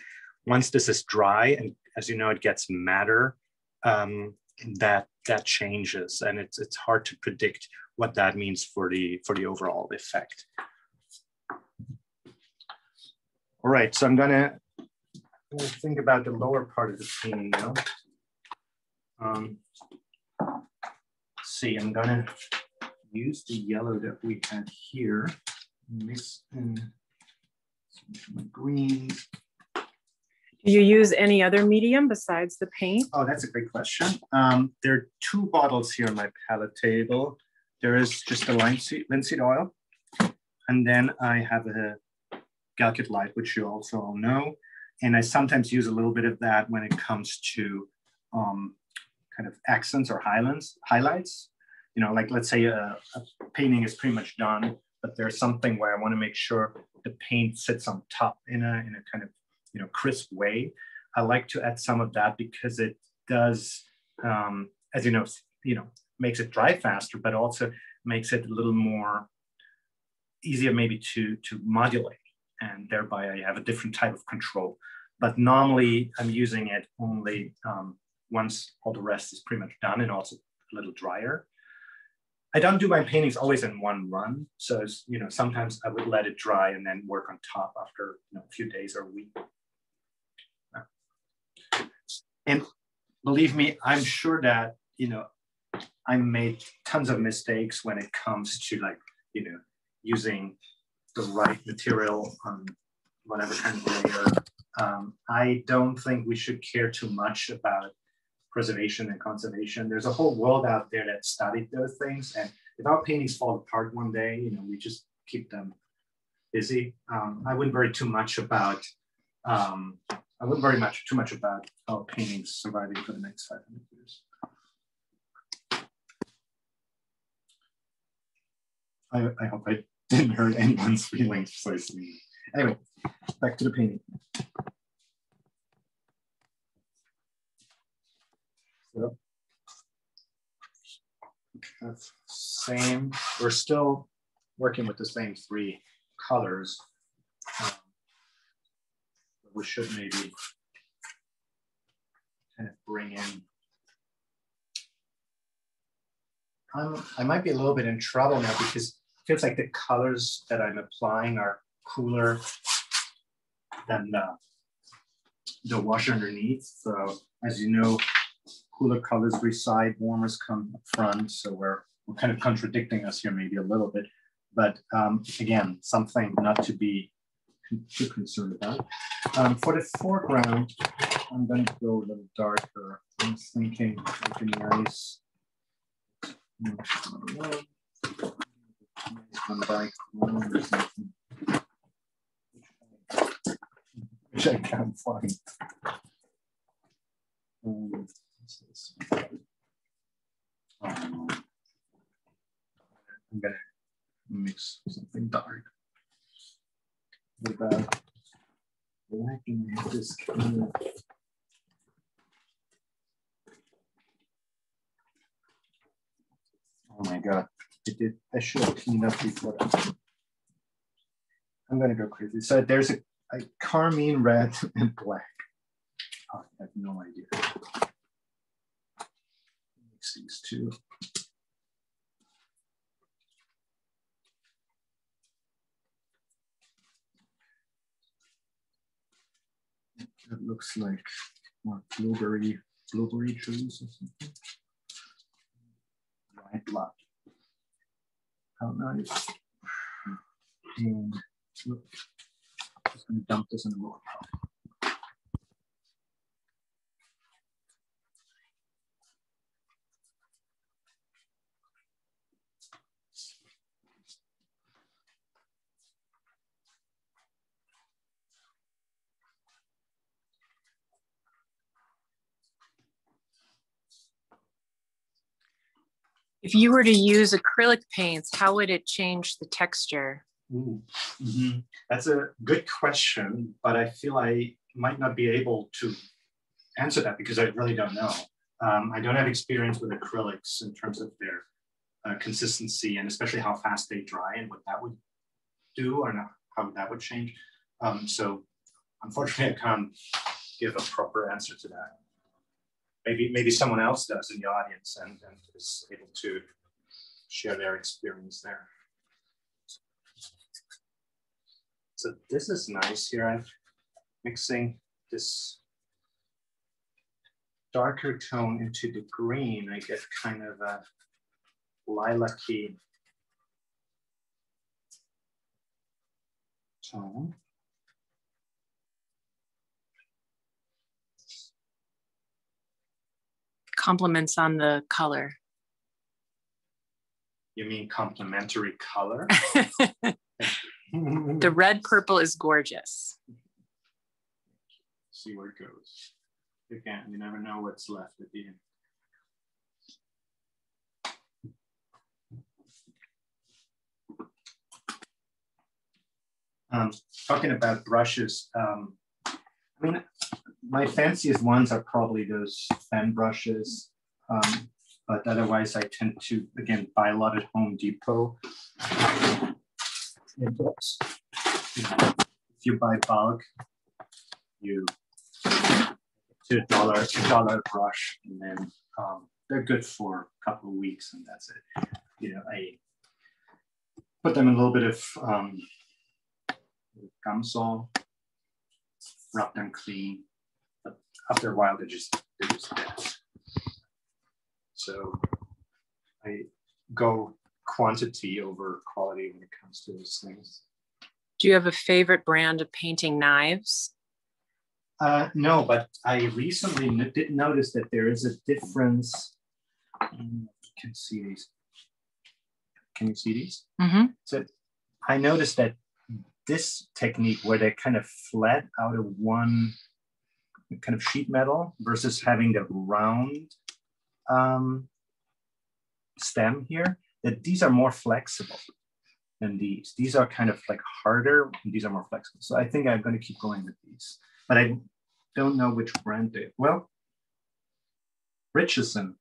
B: Once this is dry, and as you know, it gets matter, that changes, and it's hard to predict what that means for the overall effect. All right, so I'm gonna think about the lower part of the painting now. See, I'm gonna use the yellow that we had here, mix in some greens.
C: Do you use any other medium besides the paint?
B: Oh, that's a great question. There are two bottles here on my palette table. There is just the linseed oil, and then I have a Galkit light, which you also all know. And I sometimes use a little bit of that when it comes to kind of accents or highlights. You know, like let's say a painting is pretty much done, but there's something where I want to make sure the paint sits on top in a kind of, you know, crisp way. I like to add some of that because it does, as you know, makes it dry faster, but also makes it a little more easier maybe to modulate, and thereby I have a different type of control. But normally I'm using it only once all the rest is pretty much done and also a little drier. I don't do my paintings always in one run. So, sometimes I would let it dry and then work on top after a few days or a week. And believe me, I'm sure that, I made tons of mistakes when it comes to using the right material on whatever kind of layer. I don't think we should care too much about preservation and conservation. There's a whole world out there that studied those things. And if our paintings fall apart one day, we just keep them busy. I wouldn't worry too much about our paintings surviving for the next 500 years. I hope I didn't hurt anyone's feelings precisely. Anyway, back to the painting. So, we're still working with the same 3 colors. We should maybe kind of bring in, I might be a little bit in trouble now because it feels like the colors that I'm applying are cooler than the wash underneath. So as you know, cooler colors reside, warmers come up front. So we're kind of contradicting us here maybe a little bit. But again, something not to be too concerned about. For the foreground, I'm going to go a little darker. I'm thinking something nice. Which I can't find. I'm going to mix something dark. What about black and this kind of, oh my God, I should have cleaned up before that. I'm gonna go crazy. So there's a carmine red and black. Oh, I have no idea. Mix these two. It looks like more blueberry trees or something. White blood. How nice. And look, I'm just going to dump this in the water.
C: If you were to use acrylic paints, how would it change the texture?
B: That's a good question, but I feel I might not be able to answer that because I really don't know. I don't have experience with acrylics in terms of their consistency and especially how fast they dry and what that would do or not, how that would change. So unfortunately, I can't give a proper answer to that. Maybe someone else does in the audience and is able to share their experience there. So this is nice here. I'm mixing this darker tone into the green. I get kind of a lilac-y tone.
C: Compliments on the color.
B: You mean complementary color?
C: The red purple is gorgeous.
B: See where it goes. Again, you never know what's left at the end. Talking about brushes, I mean, my fanciest ones are probably those fan brushes, but otherwise I tend to, again, buy a lot at Home Depot. If you buy bulk, you $2 brush, and then they're good for a couple of weeks, and that's it. You know, I put them in a little bit of gum salt, rub them clean, but after a while they're just dead. So I go quantity over quality when it comes to those things.
C: Do you have a favorite brand of painting knives?
B: No, but I recently did notice that there is a difference. You can see these. Can you see these?
C: Mm-hmm.
B: So I noticed that this technique where they're kind of flat out of one kind of sheet metal versus having the round stem here, that these are more flexible than these. These are kind of like harder, and these are more flexible. So I think I'm going to keep going with these, but I don't know which brand they, well, Richardson.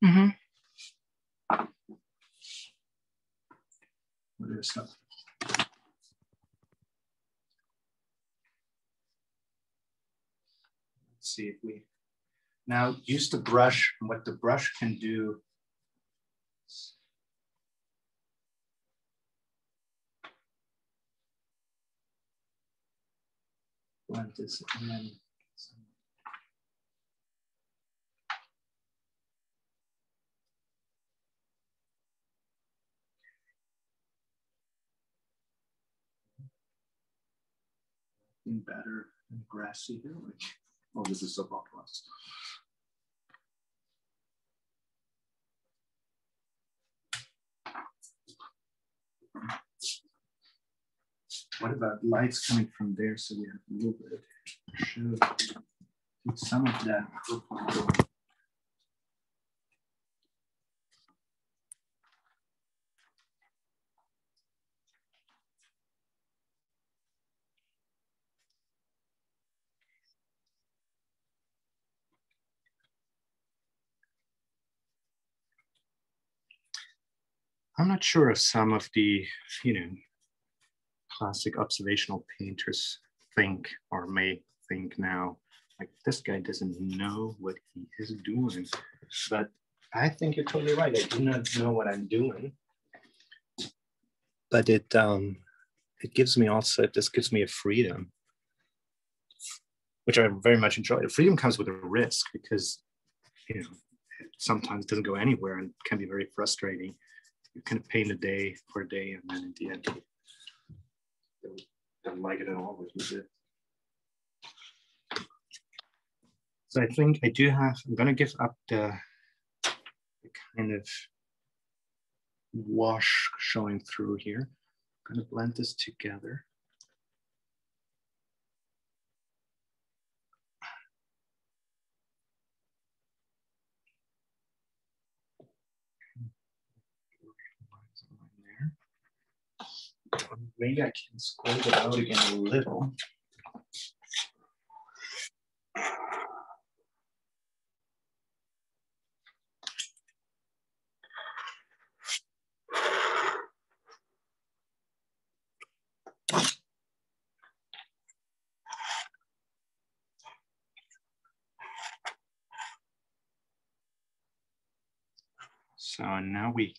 C: Mm-hmm.
B: What is that? Let's see if we now use the brush, and what the brush can do. Blend this in. Better and grassy here. Oh, this is so popular. What about lights coming from there? So we have a little bit of show. Some of that. I'm not sure if some of the, classic observational painters think or may think now, like this guy doesn't know what he is doing. But I think you're totally right. I do not know what I'm doing. But it gives me also, this gives me a freedom, which I very much enjoy. The freedom comes with a risk because, it sometimes doesn't go anywhere and can be very frustrating. You kind of paint for a day, and then in the end, you don't like it at all, which is it. So I think I do have, I'm going to give up the kind of wash showing through here. I'm going to blend this together. Maybe I can squeeze it out again a little. So now we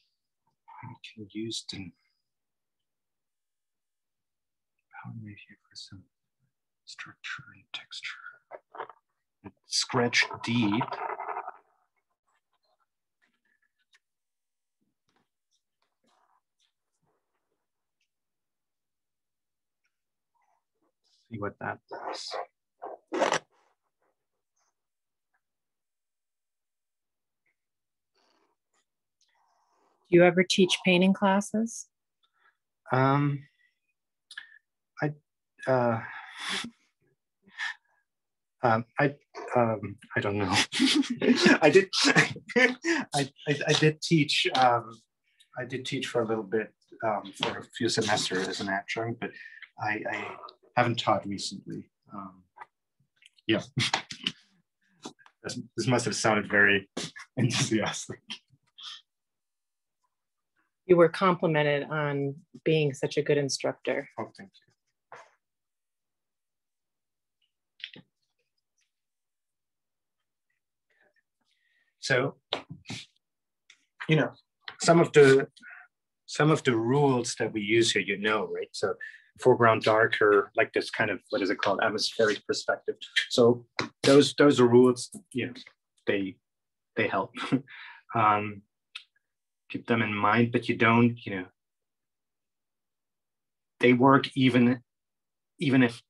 B: can use the powder here for some structure and texture. Scratch deep. See what that does.
C: Do you ever teach painting classes?
B: I don't know. I did teach. I did teach for a little bit for a few semesters as an adjunct, but I haven't taught recently. Yeah, this must have sounded very enthusiastic.
C: You were complimented on being such a good instructor.
B: Oh, thank you.
D: So, you know, some of the rules that we use here, you know, right? So foreground darker, like this kind of, what is it called, atmospheric perspective. So those are rules, you know, they help. Keep them in mind, but you don't, you know, they work even if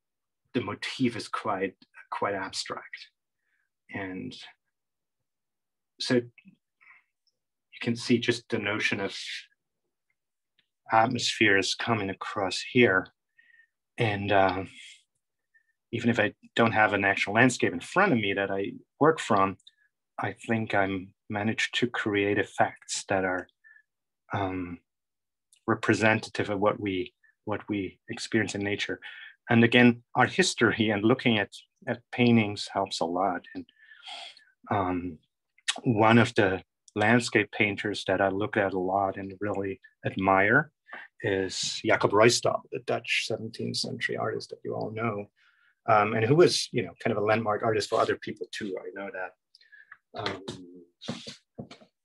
D: the motif is quite abstract. And so you can see just the notion of atmospheres coming across here. And even if I don't have an actual landscape in front of me that I work from, I think I'm managed to create effects that are representative of what we experience in nature. And again, art history and looking at paintings helps a lot. And one of the landscape painters that I look at a lot and really admire is Jacob Ruysdael, the Dutch 17th century artist that you all know, and who was, you know, kind of a landmark artist for other people too. I know that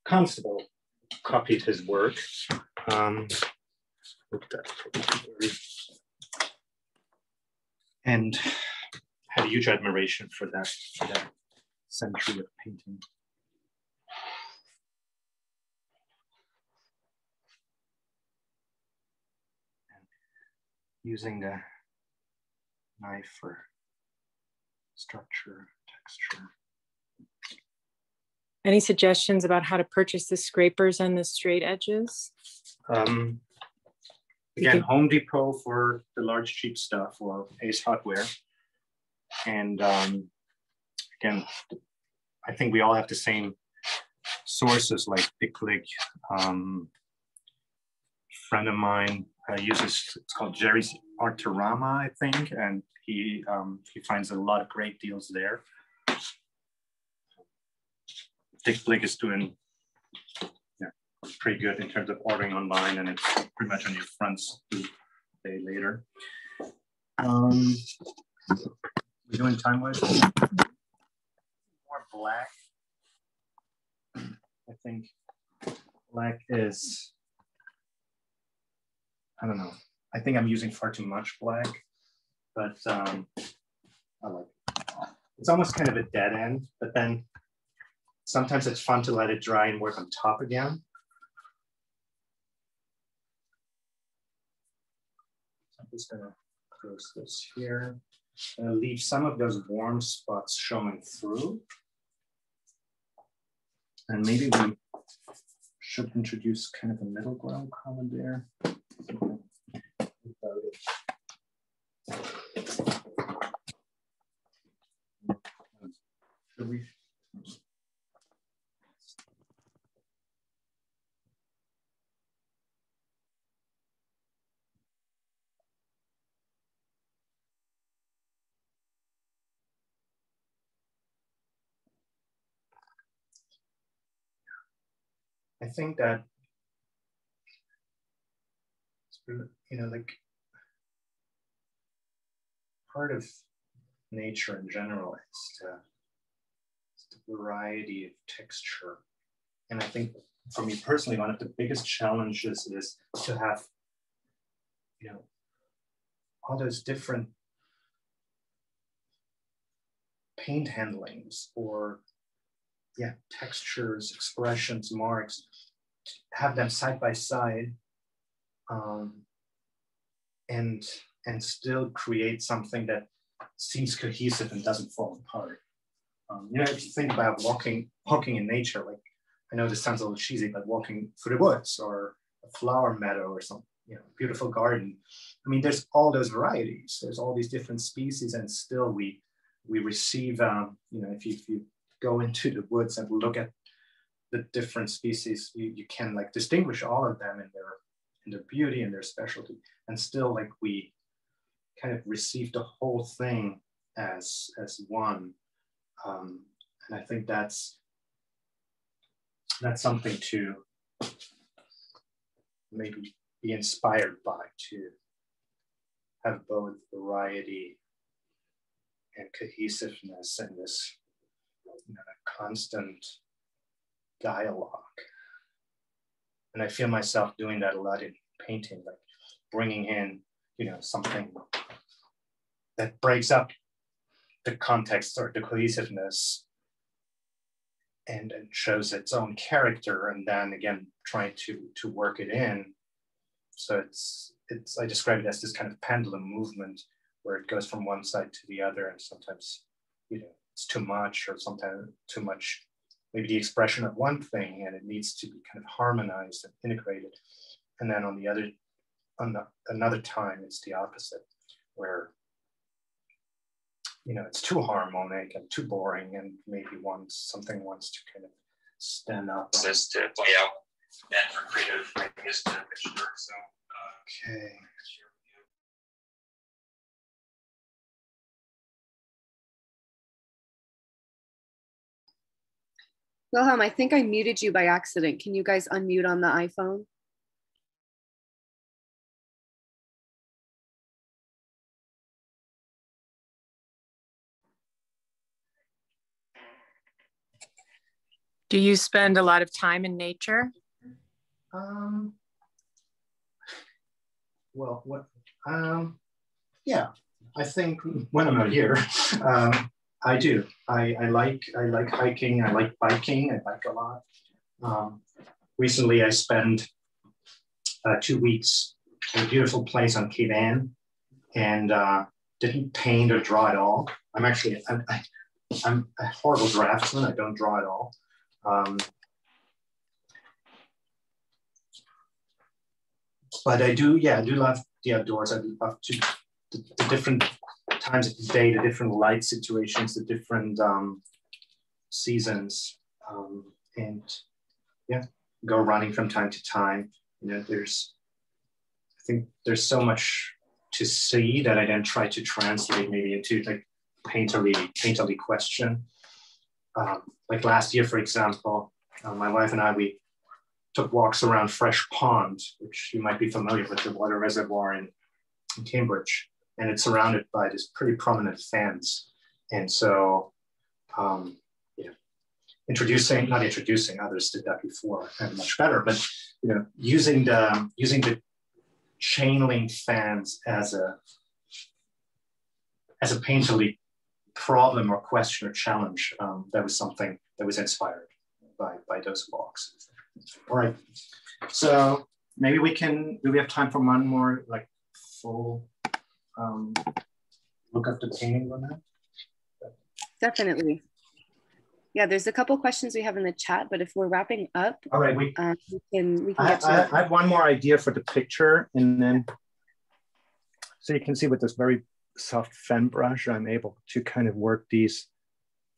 D: Constable copied his work. And had a huge admiration for that century of painting. And using the knife for structure, texture.
C: Any suggestions about how to purchase the scrapers and the straight edges?
D: Again, Home Depot for the large cheap stuff, or Ace Hardware. And again, I think we all have the same sources like Acrylic. Friend of mine uses, it's called Jerry's Artorama, I think, and he finds a lot of great deals there. Dick Blick is doing pretty good in terms of ordering online, and it's pretty much on your fronts a day later. We're doing time-wise. More black. I think black is, I don't know. I think I'm using far too much black, but I like it. It's almost kind of a dead end, but then sometimes it's fun to let it dry and work on top again. So I'm just gonna close this here. I'm gonna leave some of those warm spots showing through. And maybe we should introduce kind of a middle ground color there. Should we? I think that, you know, like part of nature in general is the variety of texture. And I think for me personally, one of the biggest challenges is to have, you know, all those different paint handlings or textures, expressions, marks, have them side by side, and still create something that seems cohesive and doesn't fall apart. You know, if you think about walking in nature, like, I know this sounds a little cheesy, but walking through the woods or a flower meadow or some, you know, beautiful garden. I mean, there's all those varieties. There's all these different species, and still we receive, you know, if you go into the woods and look at the different species, you can like distinguish all of them in their beauty and their specialty, and still like we kind of receive the whole thing as one. And I think that's something to maybe be inspired by, to have both variety and cohesiveness and this, you know, constant dialogue. And I feel myself doing that a lot in painting, like bringing in, something that breaks up the context or the cohesiveness and shows its own character, and then again trying to work it in. So it's I describe it as this kind of pendulum movement where it goes from one side to the other, and sometimes it's too much, or sometimes too much, maybe the expression of one thing, and it needs to be kind of harmonized and integrated. And then on another time, it's the opposite, where it's too harmonic and too boring, and maybe something wants to kind of stand up.
E: Says to play out and for creative ideas to picture. So
D: okay.
A: Wilhelm, I think I muted you by accident. Can you guys unmute on the iPhone?
C: Do you spend a lot of time in nature?
D: Yeah, I think when I'm out here, I do. I like hiking. I like biking. I bike a lot. Recently, I spent 2 weeks in a beautiful place on Cape Ann, and didn't paint or draw at all. I'm a horrible draftsman. I don't draw at all. But I do love the outdoors. I love the different times of the day, the different light situations, the different seasons, and go running from time to time. I think there's so much to see that I then try to translate maybe into like painterly question. Like last year, for example, my wife and I, we took walks around Fresh Pond, which you might be familiar with, the water reservoir in Cambridge, and it's surrounded by this pretty prominent fence. And so, not introducing, others did that before and much better, but using the chain link fence as a painterly problem or question or challenge, that was something that was inspired by those walks. All right, so maybe do we have time for one more like full look at the painting on that?
A: Definitely. Yeah, there's a couple questions we have in the chat, but if we're wrapping up,
D: all right,
A: we can get to
D: I have one more idea for the picture, and then so you can see with this very soft fen brush, I'm able to kind of work these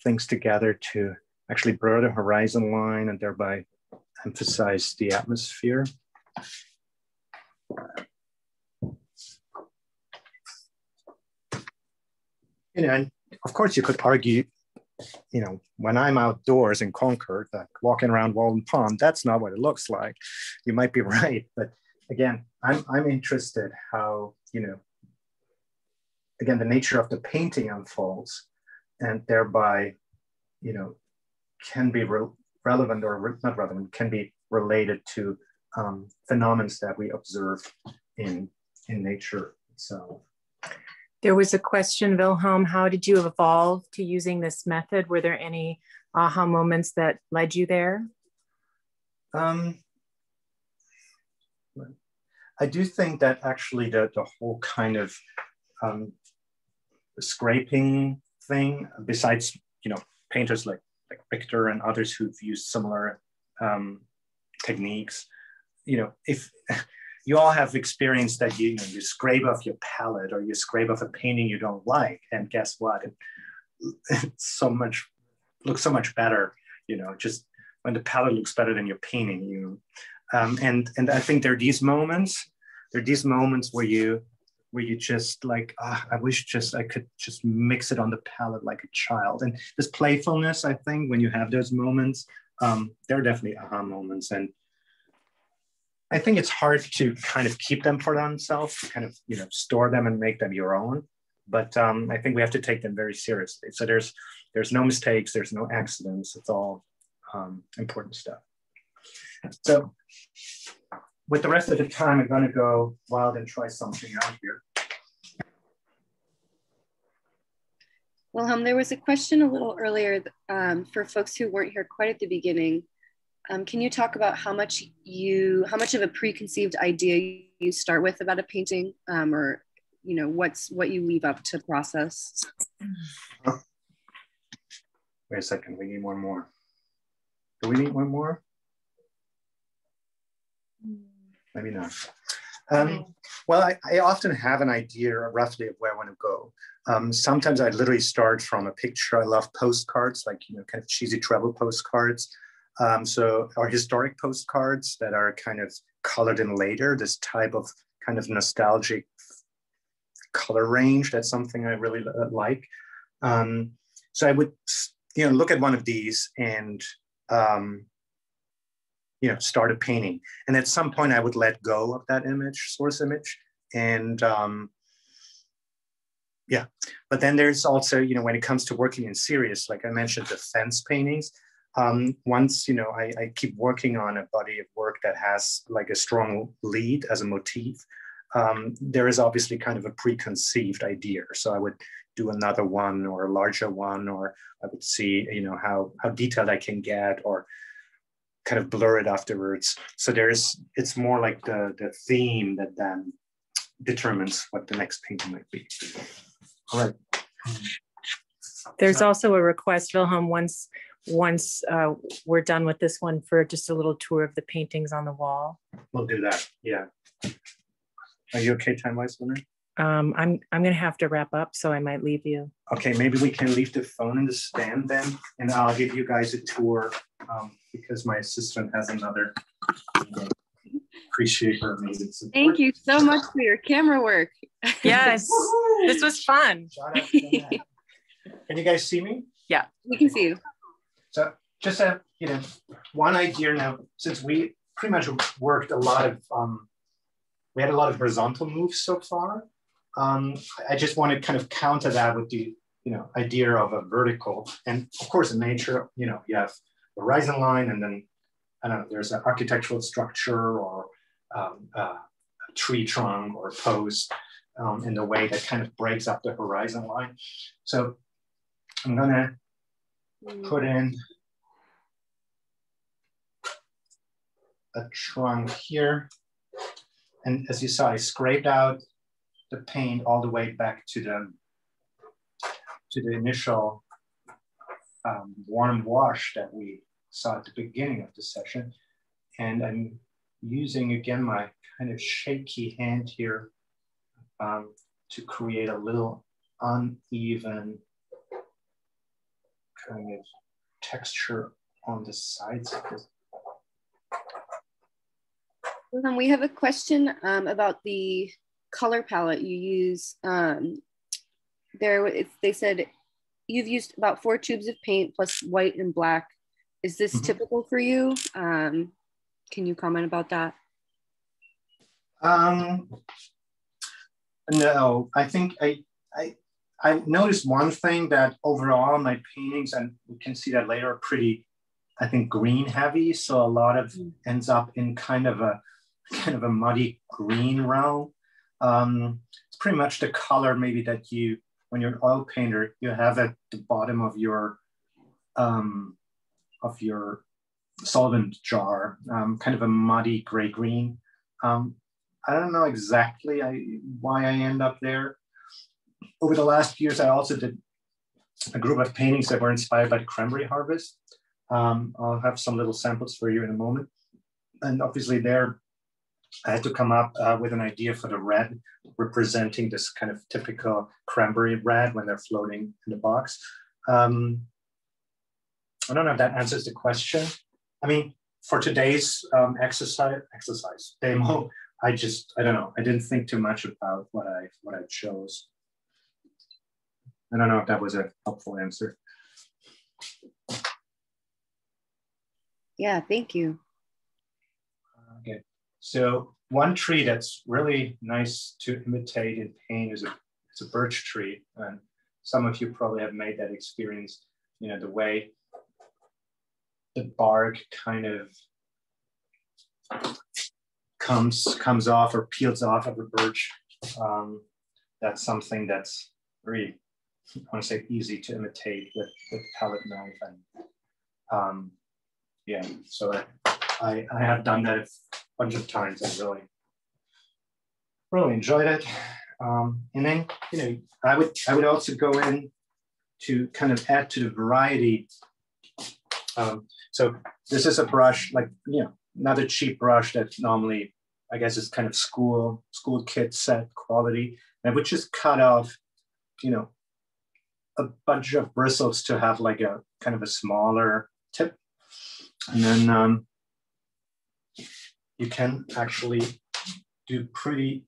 D: things together to actually blur the horizon line and thereby emphasize the atmosphere. And of course you could argue, when I'm outdoors in Concord, like walking around Walden Pond, that's not what it looks like. You might be right, but again, I'm interested how, again, the nature of the painting unfolds, and thereby, can be relevant or not relevant, can be related to phenomena that we observe in nature itself.
C: There was a question, Wilhelm, how did you evolve to using this method? Were there any aha moments that led you there?
D: I do think that actually the whole kind of scraping thing, besides, painters like Richter and others who've used similar techniques, if you all have experienced that you scrape off your palette or you scrape off a painting you don't like, and guess what? It's looks so much better, just when the palette looks better than your painting. And I think there are these moments where you just like, I wish I could just mix it on the palette like a child. And this playfulness, I think, when you have those moments, there are definitely aha moments. And I think it's hard to kind of keep them for themselves, kind of, store them and make them your own. But I think we have to take them very seriously. So there's no mistakes, there's no accidents. It's all
B: important stuff. So with the rest of the time, I'm going to go wild and try something out here.
A: Wilhelm, there was a question a little earlier for folks who weren't here quite at the beginning. Can you talk about how much of a preconceived idea you start with about a painting, or what you leave up to process?
B: Wait a second, we need one more. Do we need one more? Maybe not. Well, I often have an idea roughly of where I want to go. Sometimes I literally start from a picture. I love postcards, like, kind of cheesy travel postcards. Or historic postcards that are kind of colored in later, this type of kind of nostalgic color range. That's something I really like. So I would, look at one of these and, start a painting. And at some point I would let go of that image, source image. And but then there's also, when it comes to working in series, like I mentioned, the fence paintings. Once, I keep working on a body of work that has like a strong lead as a motif, there is obviously kind of a preconceived idea. So I would do another one or a larger one, or I would see, how detailed I can get, or kind of blur it afterwards. So it's more like the theme that then determines what the next painting might be. All right.
C: There's also a request, Wilhelm, once we're done with this one, for just a little tour of the paintings on the wall.
B: We'll do that. Yeah. Are you okay time-wise, Leonard?
C: I'm gonna have to wrap up, so I might leave you.
B: Okay, maybe we can leave the phone in the stand then, and I'll give you guys a tour because my assistant has another. Appreciate her amazing support.
A: Thank you so much for your camera work.
C: Yes, this was fun.
B: Can you guys see me?
C: Yeah,
A: we can see you.
B: So just one idea now, since we pretty much worked a lot of, we had a lot of horizontal moves so far. I just want to kind of counter that with the, idea of a vertical. And of course in nature, you have the horizon line, and then, I don't know, there's an architectural structure or a tree trunk or post in the way that kind of breaks up the horizon line. So I'm gonna put in a trunk here. And as you saw, I scraped out the paint all the way back to the initial warm wash that we saw at the beginning of the session. And I'm using, again, my kind of shaky hand here to create a little uneven kind of texture on the sides of this.
A: We have a question about the color palette you use. They said you've used about 4 tubes of paint plus white and black. Is this typical for you? Can you comment about that?
B: No, I think I noticed one thing, that overall my paintings, and we can see that later, are pretty, I think, green heavy. So a lot of ends up in kind of a muddy green realm. It's pretty much the color maybe that you, when you're an oil painter, you have at the bottom of your solvent jar, kind of a muddy gray-green. I don't know exactly why I end up there. Over the last years, I also did a group of paintings that were inspired by the cranberry harvest. I'll have some little samples for you in a moment. And obviously there, I had to come up with an idea for the red, representing this kind of typical cranberry red when they're floating in the box. I don't know if that answers the question. I mean, for today's exercise demo, I don't know. I didn't think too much about what I chose. I don't know if that was a helpful answer.
A: Yeah, thank you.
B: Okay, so one tree that's really nice to imitate in paint is it's a birch tree, and some of you probably have made that experience. The way
D: the bark kind of comes off or peels off of a birch. That's something that's very, I want to say, easy to imitate with palette knife. And yeah, so I have done that a bunch of times and really enjoyed it. And then, you know, I would also go in to kind of add to the variety. So this is a brush, like, you know, not a cheap brush that normally, I guess, is kind of school kit set quality. And I would just cut off, you know, a bunch of bristles to have like a kind of a smaller tip. And then you can actually do pretty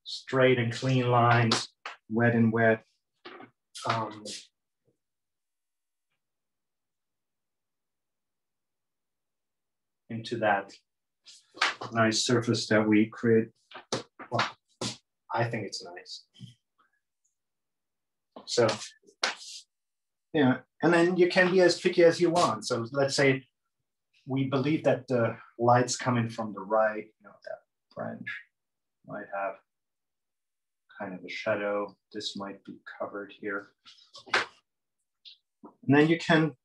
D: straight and clean lines, wet and wet. Into that nice surface that we create. Well, I think it's nice. So, yeah, and then you can be as picky as you want. So let's say we believe that the light's coming from the right, you know, that branch might have kind of a shadow. This might be covered here. And then you can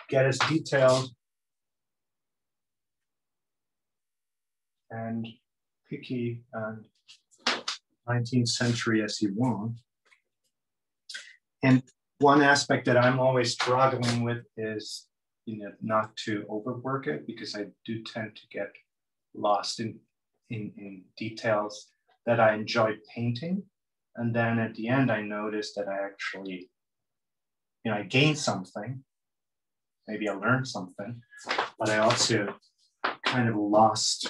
D: get as detailed and picky and 19th century as you want. And one aspect that I'm always struggling with is, you know, not to overwork it, because I do tend to get lost in details that I enjoy painting. And then at the end, I noticed that I actually, you know, I gained something. Maybe I learned something, but I also kind of lost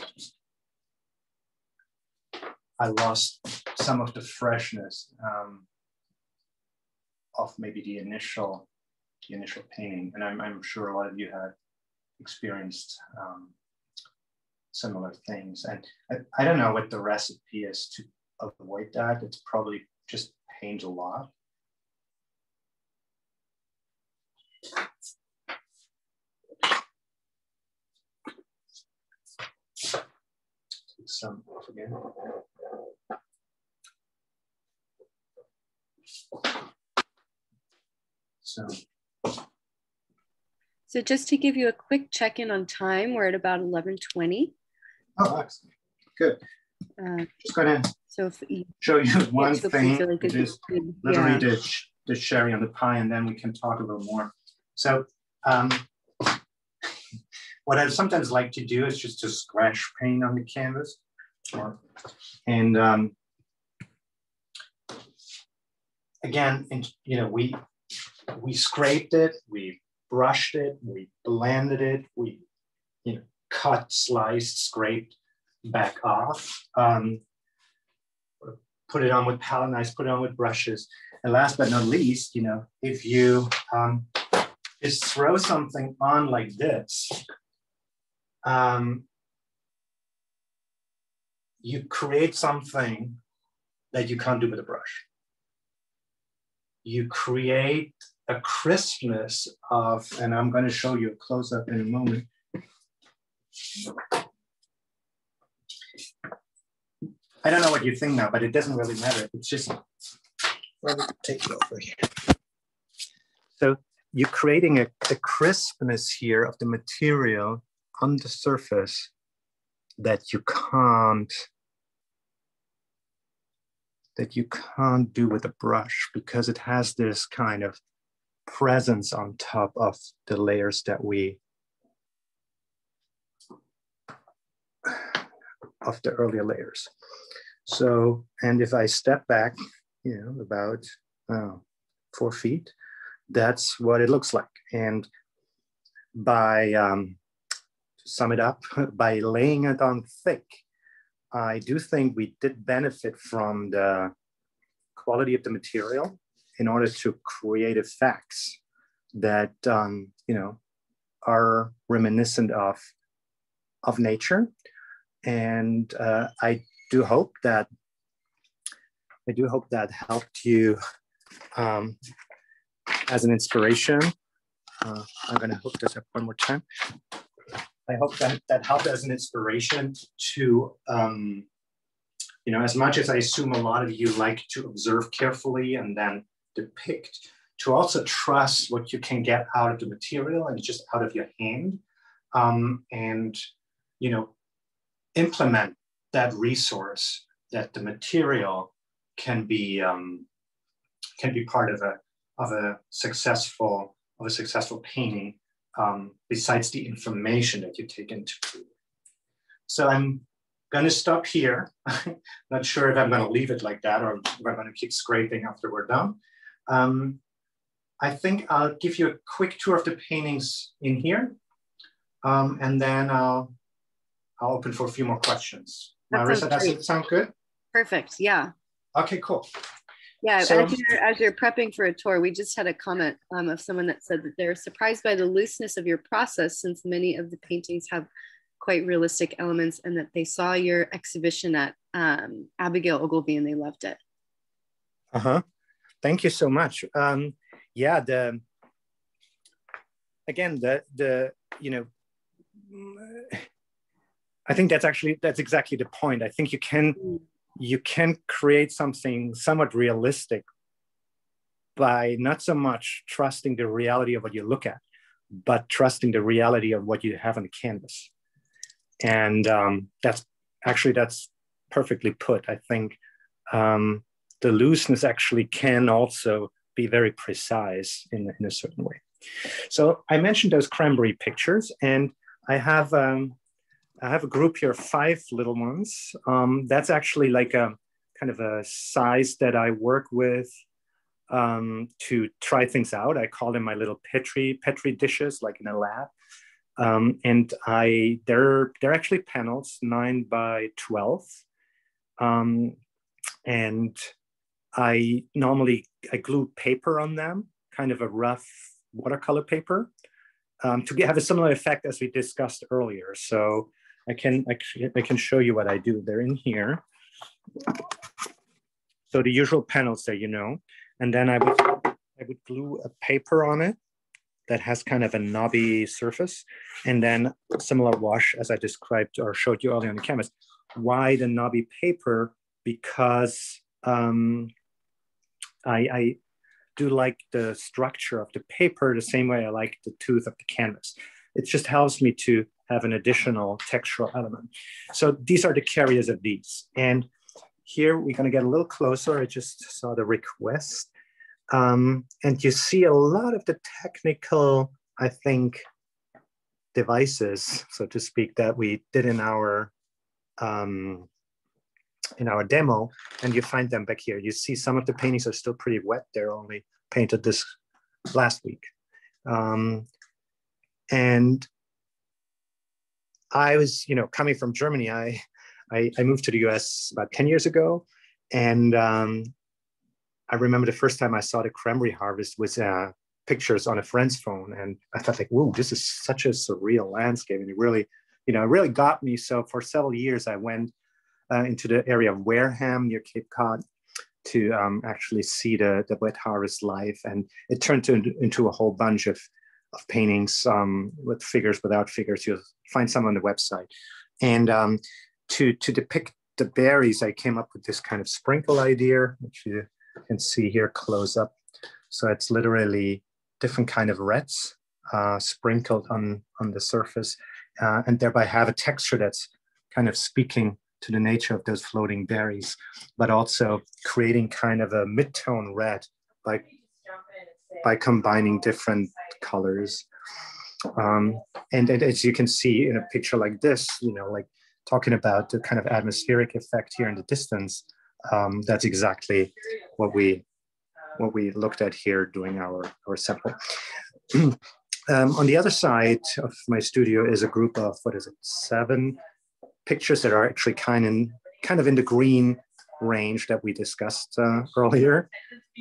D: some of the freshness of maybe the initial painting. And I'm sure a lot of you had experienced similar things. And I don't know what the recipe is to avoid that. It's probably just paint a lot. Take some off again.
A: So just to give you a quick check-in on time, we're at about 11:20.
D: Oh, excellent. Good. Just going to show you one thing, which is literally the cherry on the pie, and then we can talk a little more. So what I sometimes like to do is just to scratch paint on the canvas. And again, you know, we scraped it, we brushed it, we blended it, we, you know, cut, sliced, scraped back off, put it on with palette knives, put it on with brushes. And last but not least, you know, if you just throw something on like this, you create something that you can't do with a brush. You create a crispness of, and I'm going to show you a close-up in a moment. I don't know what you think now, but it doesn't really matter. It's just, let me take it over here. So you're creating a crispness here of the material on the surface that you can't do with a brush, because it has this kind of presence on top of the layers of the earlier layers. So, and if I step back, you know, about 4 feet, that's what it looks like. And by, to sum it up, by laying it on thick, I do think we did benefit from the quality of the material in order to create effects that, you know, are reminiscent of nature. And I do hope that helped you as an inspiration. I'm going to hook this up one more time. I hope that helped as an inspiration to, you know, as much as I assume a lot of you like to observe carefully and then depict, to also trust what you can get out of the material and just out of your hand, and, you know, implement that resource, that the material can be part of a successful painting, besides the information that you take into it. So I'm going to stop here. Not sure if I'm going to leave it like that or if I'm going to keep scraping after we're done. I think I'll give you a quick tour of the paintings in here, and then I'll open for a few more questions. Marissa, does it sound good?
A: Perfect. Yeah. Okay,
D: cool.
A: Yeah, so, as you're prepping for a tour, we just had a comment of someone that said that they're surprised by the looseness of your process, since many of the paintings have quite realistic elements, and that they saw your exhibition at Abigail Ogilvy and they loved it.
D: Thank you so much. Yeah, you know, I think that's exactly the point. I think you can create something somewhat realistic by not so much trusting the reality of what you look at, but trusting the reality of what you have on the canvas. And that's perfectly put. I think the looseness actually can also be very precise in a certain way. So I mentioned those cranberry pictures, and I have a group here of 5 little ones. That's actually like a kind of a size that I work with to try things out. I call them my little Petri dishes, like in a lab. And they're actually panels, 9 by 12. And I glue paper on them, kind of a rough watercolor paper, to have a similar effect as we discussed earlier. So I can show you what I do. They're in here. So the usual panels that you know, and then I would glue a paper on it that has kind of a knobby surface, and then similar wash as I described or showed you earlier on the canvas. Why the knobby paper? Because I do like the structure of the paper the same way I like the tooth of the canvas. It just helps me to have an additional textural element. So these are the carriers of these. And here we're going to get a little closer. I just saw the request. And you see a lot of the technical, I think, devices, so to speak, that we did in our demo, and you find them back here. You see some of the paintings are still pretty wet. They're only painted this last week. And I was, coming from Germany, I moved to the US about 10 years ago. And I remember the first time I saw the cranberry harvest was pictures on a friend's phone. And I thought like, whoa, this is such a surreal landscape. And it really, it really got me. So for several years, I went into the area of Wareham near Cape Cod to actually see the wet harvest live. And it turned into a whole bunch of paintings with figures, without figures. You'll find some on the website. And to depict the berries, I came up with this kind of sprinkle idea, which you can see here close up. So it's literally different kind of reds sprinkled on the surface, and thereby have a texture that's kind of speaking to the nature of those floating berries, but also creating kind of a mid-tone red by combining different colors. And as you can see in a picture like this, like talking about the kind of atmospheric effect here in the distance, that's exactly what we looked at here doing our sample. On the other side of my studio is a group of, 7 pictures that are actually kind of in the green range that we discussed earlier.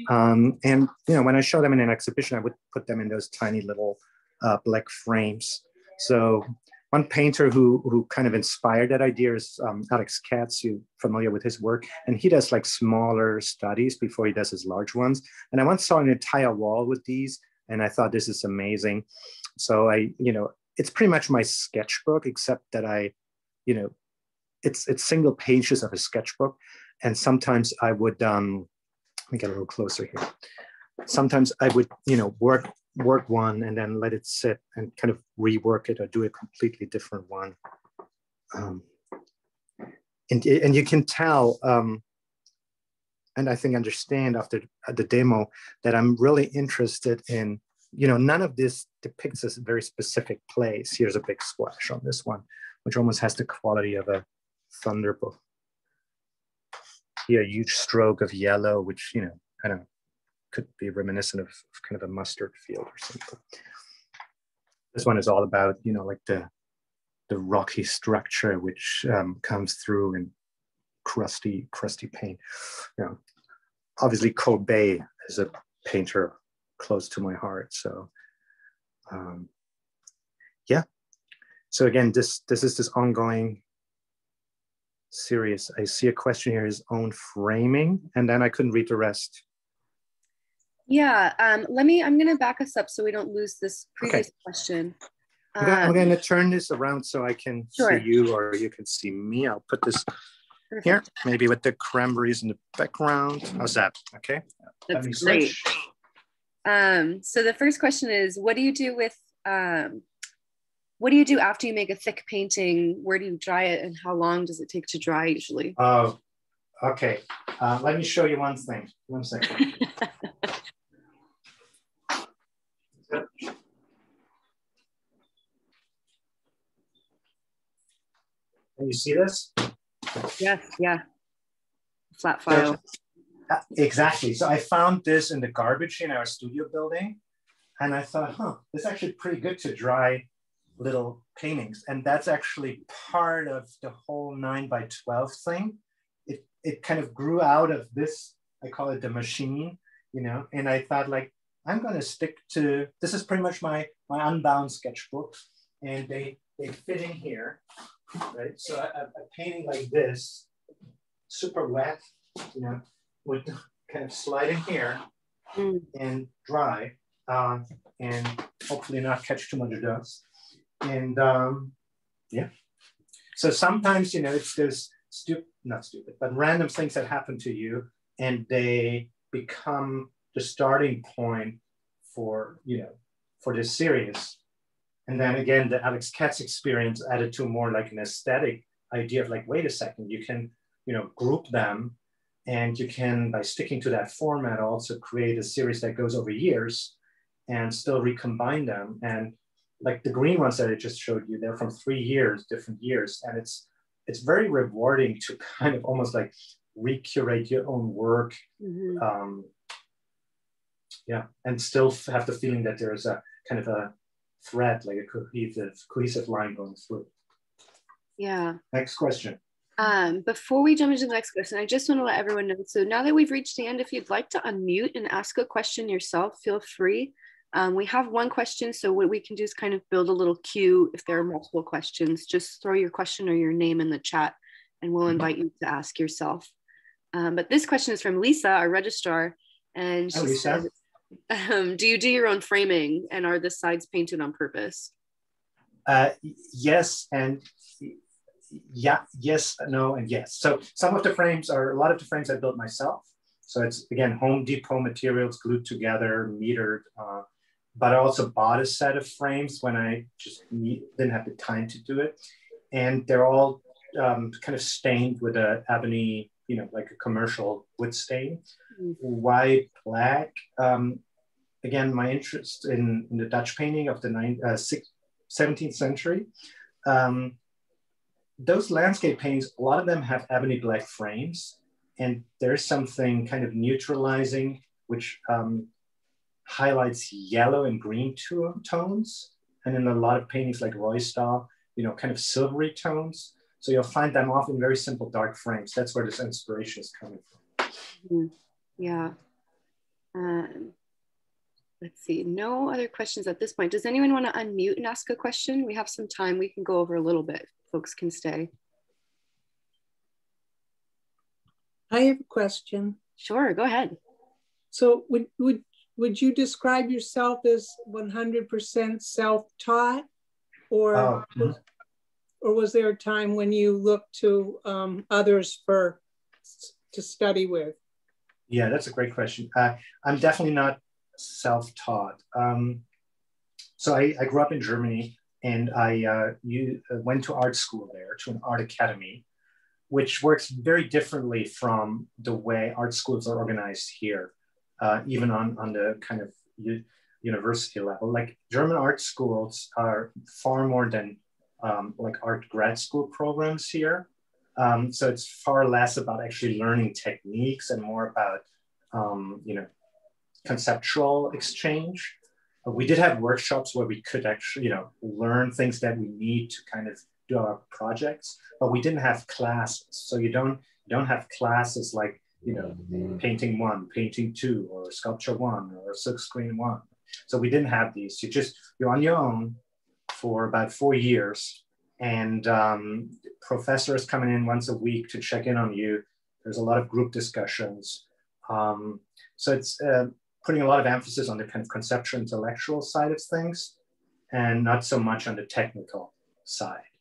D: And when I show them in an exhibition, I would put them in those tiny little black frames. So one painter who kind of inspired that idea is Alex Katz. You're familiar with his work, and he does like smaller studies before he does his large ones. And I once saw an entire wall with these, and I thought this is amazing. So it's pretty much my sketchbook, except that it's single pages of a sketchbook. And sometimes I would, let me get a little closer here. Sometimes I would, work one and then let it sit and kind of rework it or do a completely different one. And you can tell, and I think understand after the demo that I'm really interested in, none of this depicts a very specific place. Here's a big splash on this one, which almost has the quality of a thunderbolt. Here, a huge stroke of yellow, which, I don't know, could be reminiscent of kind of a mustard field or something. This one is all about, like the rocky structure, which comes through in crusty paint. Obviously Courbet is a painter close to my heart. So yeah. So again, this is this ongoing series. I see a question here, his own framing, and then I couldn't read the rest.
A: Yeah, I'm gonna back us up so we don't lose this previous question.
D: I'm gonna turn this around so I can see you or you can see me. I'll put this here, maybe with the cranberries in the background. How's that? Okay.
A: That's great. So the first question is, what do you do with what do you do after you make a thick painting? Where do you dry it, and how long does it take to dry usually?
D: Oh, okay. Let me show you one thing. 1 second. Can you see this?
A: Yes, yeah. Flat file.
D: So, exactly. So I found this in the garbage in our studio building, and I thought, this is actually pretty good to dry little paintings. And that's actually part of the whole 9x12 thing. It kind of grew out of this, I call it the machine, and I thought like, I'm going to stick to, this is pretty much my unbound sketchbook, and they fit in here, right? So a painting like this, super wet, would kind of slide in here and dry, and hopefully not catch too much dust. And yeah, so sometimes, it's those not stupid, but random things that happen to you, and they become the starting point for, for this series. And then again, the Alex Katz experience added to more like an aesthetic idea of like, wait a second, you can, group them, and you can, by sticking to that format, also create a series that goes over years and still recombine them. And like the green ones that I just showed you, they're from 3 years, different years. And it's very rewarding to kind of almost like recurate your own work. Mm-hmm. Yeah, and still have the feeling that there's a kind of a thread, like a cohesive line going through.
A: Yeah.
D: Next question.
A: Before we jump into the next question, I just want to let everyone know, so now that we've reached the end, if you'd like to unmute and ask a question yourself, feel free. We have one question, so what we can do is kind of build a little queue. If there are multiple questions, just throw your question or your name in the chat, and we'll invite you to ask yourself. But this question is from Lisa, our registrar, and she said, do you do your own framing, and are the sides painted on purpose?
D: Yes, and yeah, yes, no, and yes. So some of the frames a lot of the frames I built myself. So it's, again, Home Depot materials glued together, metered, but I also bought a set of frames when I just didn't have the time to do it. And they're all kind of stained with a ebony, like a commercial wood stain, white, black. Again, my interest in the Dutch painting of the 17th century. Those landscape paintings, a lot of them have ebony black frames, and there's something kind of neutralizing, which highlights yellow and green tones. And in a lot of paintings like Roysdahl, kind of silvery tones. So you'll find them often very simple dark frames. That's where this inspiration is coming from.
A: Yeah. let's see, no other questions at this point. Does anyone want to unmute and ask a question? We have some time. We can go over a little bit. Folks can stay.
F: I have a question.
A: Sure, go ahead.
F: So would you describe yourself as 100% self-taught, or was there a time when you looked to others to study with?
D: Yeah, that's a great question. I'm definitely not self-taught. So I grew up in Germany, and I went to art school there, to an art academy, which works very differently from the way art schools are organized here, even on the kind of university level. Like, German art schools are far more than like art grad school programs here. So it's far less about actually learning techniques and more about, conceptual exchange. We did have workshops where we could actually, learn things that we need to kind of do our projects, but we didn't have classes. So you don't have classes like, painting 1, painting 2, or sculpture 1, or silk screen 1. So we didn't have these. You're on your own for about 4 years, and professors coming in once a week to check in on you. There's a lot of group discussions. So it's putting a lot of emphasis on the kind of conceptual intellectual side of things, and not so much on the technical side.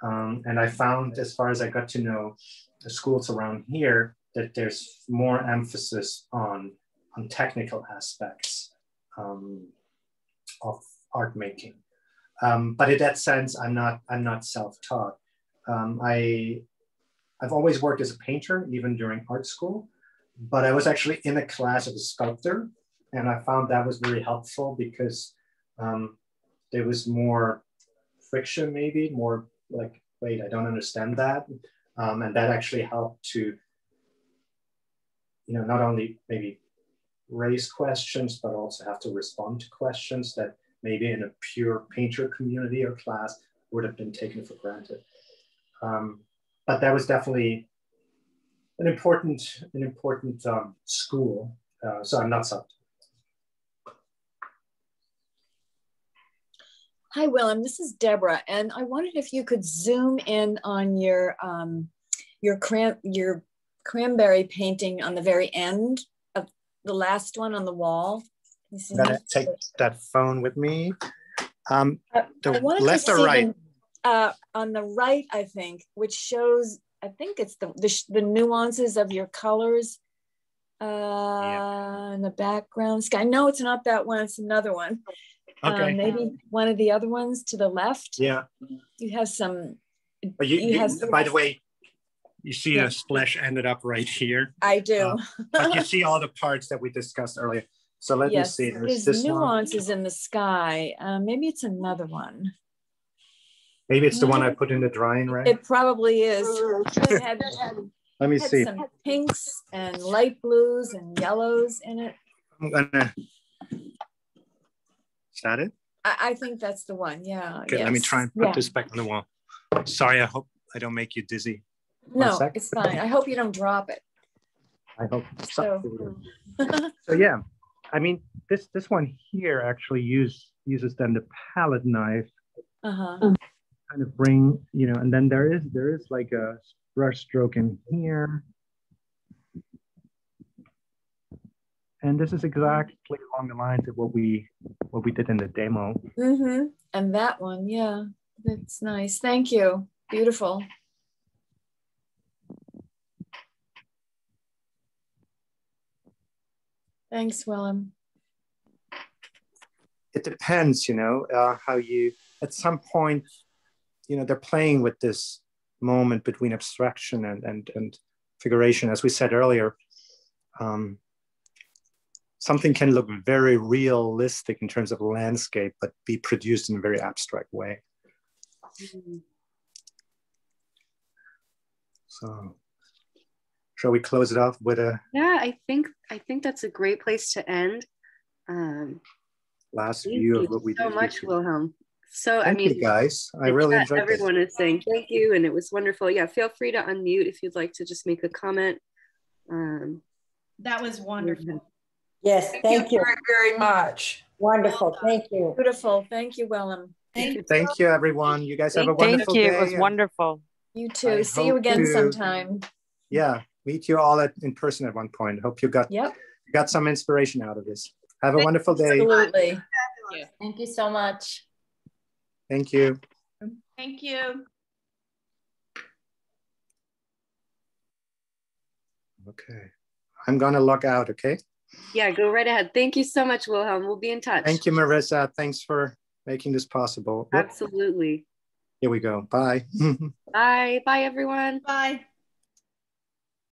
D: And I found, as far as I got to know the schools around here, that there's more emphasis on technical aspects of art making. But in that sense, I'm not self-taught. I've always worked as a painter, even during art school, but I was actually in a class of a sculptor, and I found that was very helpful because there was more friction, maybe more like, wait, I don't understand that. And that actually helped to, not only maybe raise questions, but also have to respond to questions that maybe in a pure painter community or class would have been taken for granted. But that was definitely an important school. So I'm not self-taught.
G: Hi, Wilhelm. This is Deborah, and I wondered if you could zoom in on your cranberry painting on the very end of the last one on the wall.
D: I'm gonna take that phone with me. The left or right?
G: On the right, I think, which shows, I think it's the nuances of your colors in the background sky. No, it's not that one. It's another one. Okay. Maybe one of the other ones to the left.
D: Yeah.
G: You have some.
D: But by the way, you see the splash ended up right here.
G: I do.
D: But you see all the parts that we discussed earlier. So let me see.
G: There's nuances in the sky. Maybe it's another one.
D: Maybe it's the one I put in the drying rack.
G: It probably is.
D: Let me see.
G: Some pinks and light blues and yellows in it.
D: I'm gonna. Is that it?
G: I think that's the one. Yeah.
D: Okay, let me try and put this back on the wall. Sorry, I hope I don't make you dizzy.
G: No, it's fine. I hope you don't drop it.
D: I hope so. So yeah, I mean, this one here actually uses then the palette knife. Kind of bring, and then there is like a brush stroke in here. And this is exactly along the lines of what we did in the demo.
G: And that one, yeah, that's nice. Thank you. Beautiful. Thanks, Wilhelm.
D: It depends, how you, at some point, they're playing with this moment between abstraction and figuration. As we said earlier, something can look very realistic in terms of landscape, but be produced in a very abstract way. So, shall we close it off with a?
A: Yeah, I think that's a great place to end.
D: Last view of what we did.
A: So much, Wilhelm. So
D: thank you guys. I really enjoyed it.
A: Everyone is saying thank you, and it was wonderful. Yeah, feel free to unmute if you'd like to just make a comment.
H: That was wonderful. Yes, thank you.
I: Very, very much.
H: Wonderful. Thank you.
G: Beautiful. Thank you, Wilhelm.
B: Thank you, everyone. You guys have a wonderful
C: Thank you.
B: day.
C: It was wonderful.
G: You too. See you again sometime.
B: Yeah, meet you all in person at one point. Hope you got some inspiration out of this. Have a wonderful day.
G: Absolutely.
J: Thank you so much.
B: Thank you.
J: Thank you.
B: Okay. I'm going to log out, okay?
A: Yeah, go right ahead. Thank you so much, Wilhelm. We'll be in touch.
B: Thank you, Marissa. Thanks for making this possible.
A: Absolutely.
B: Here we go. Bye.
A: Bye. Bye, everyone.
J: Bye.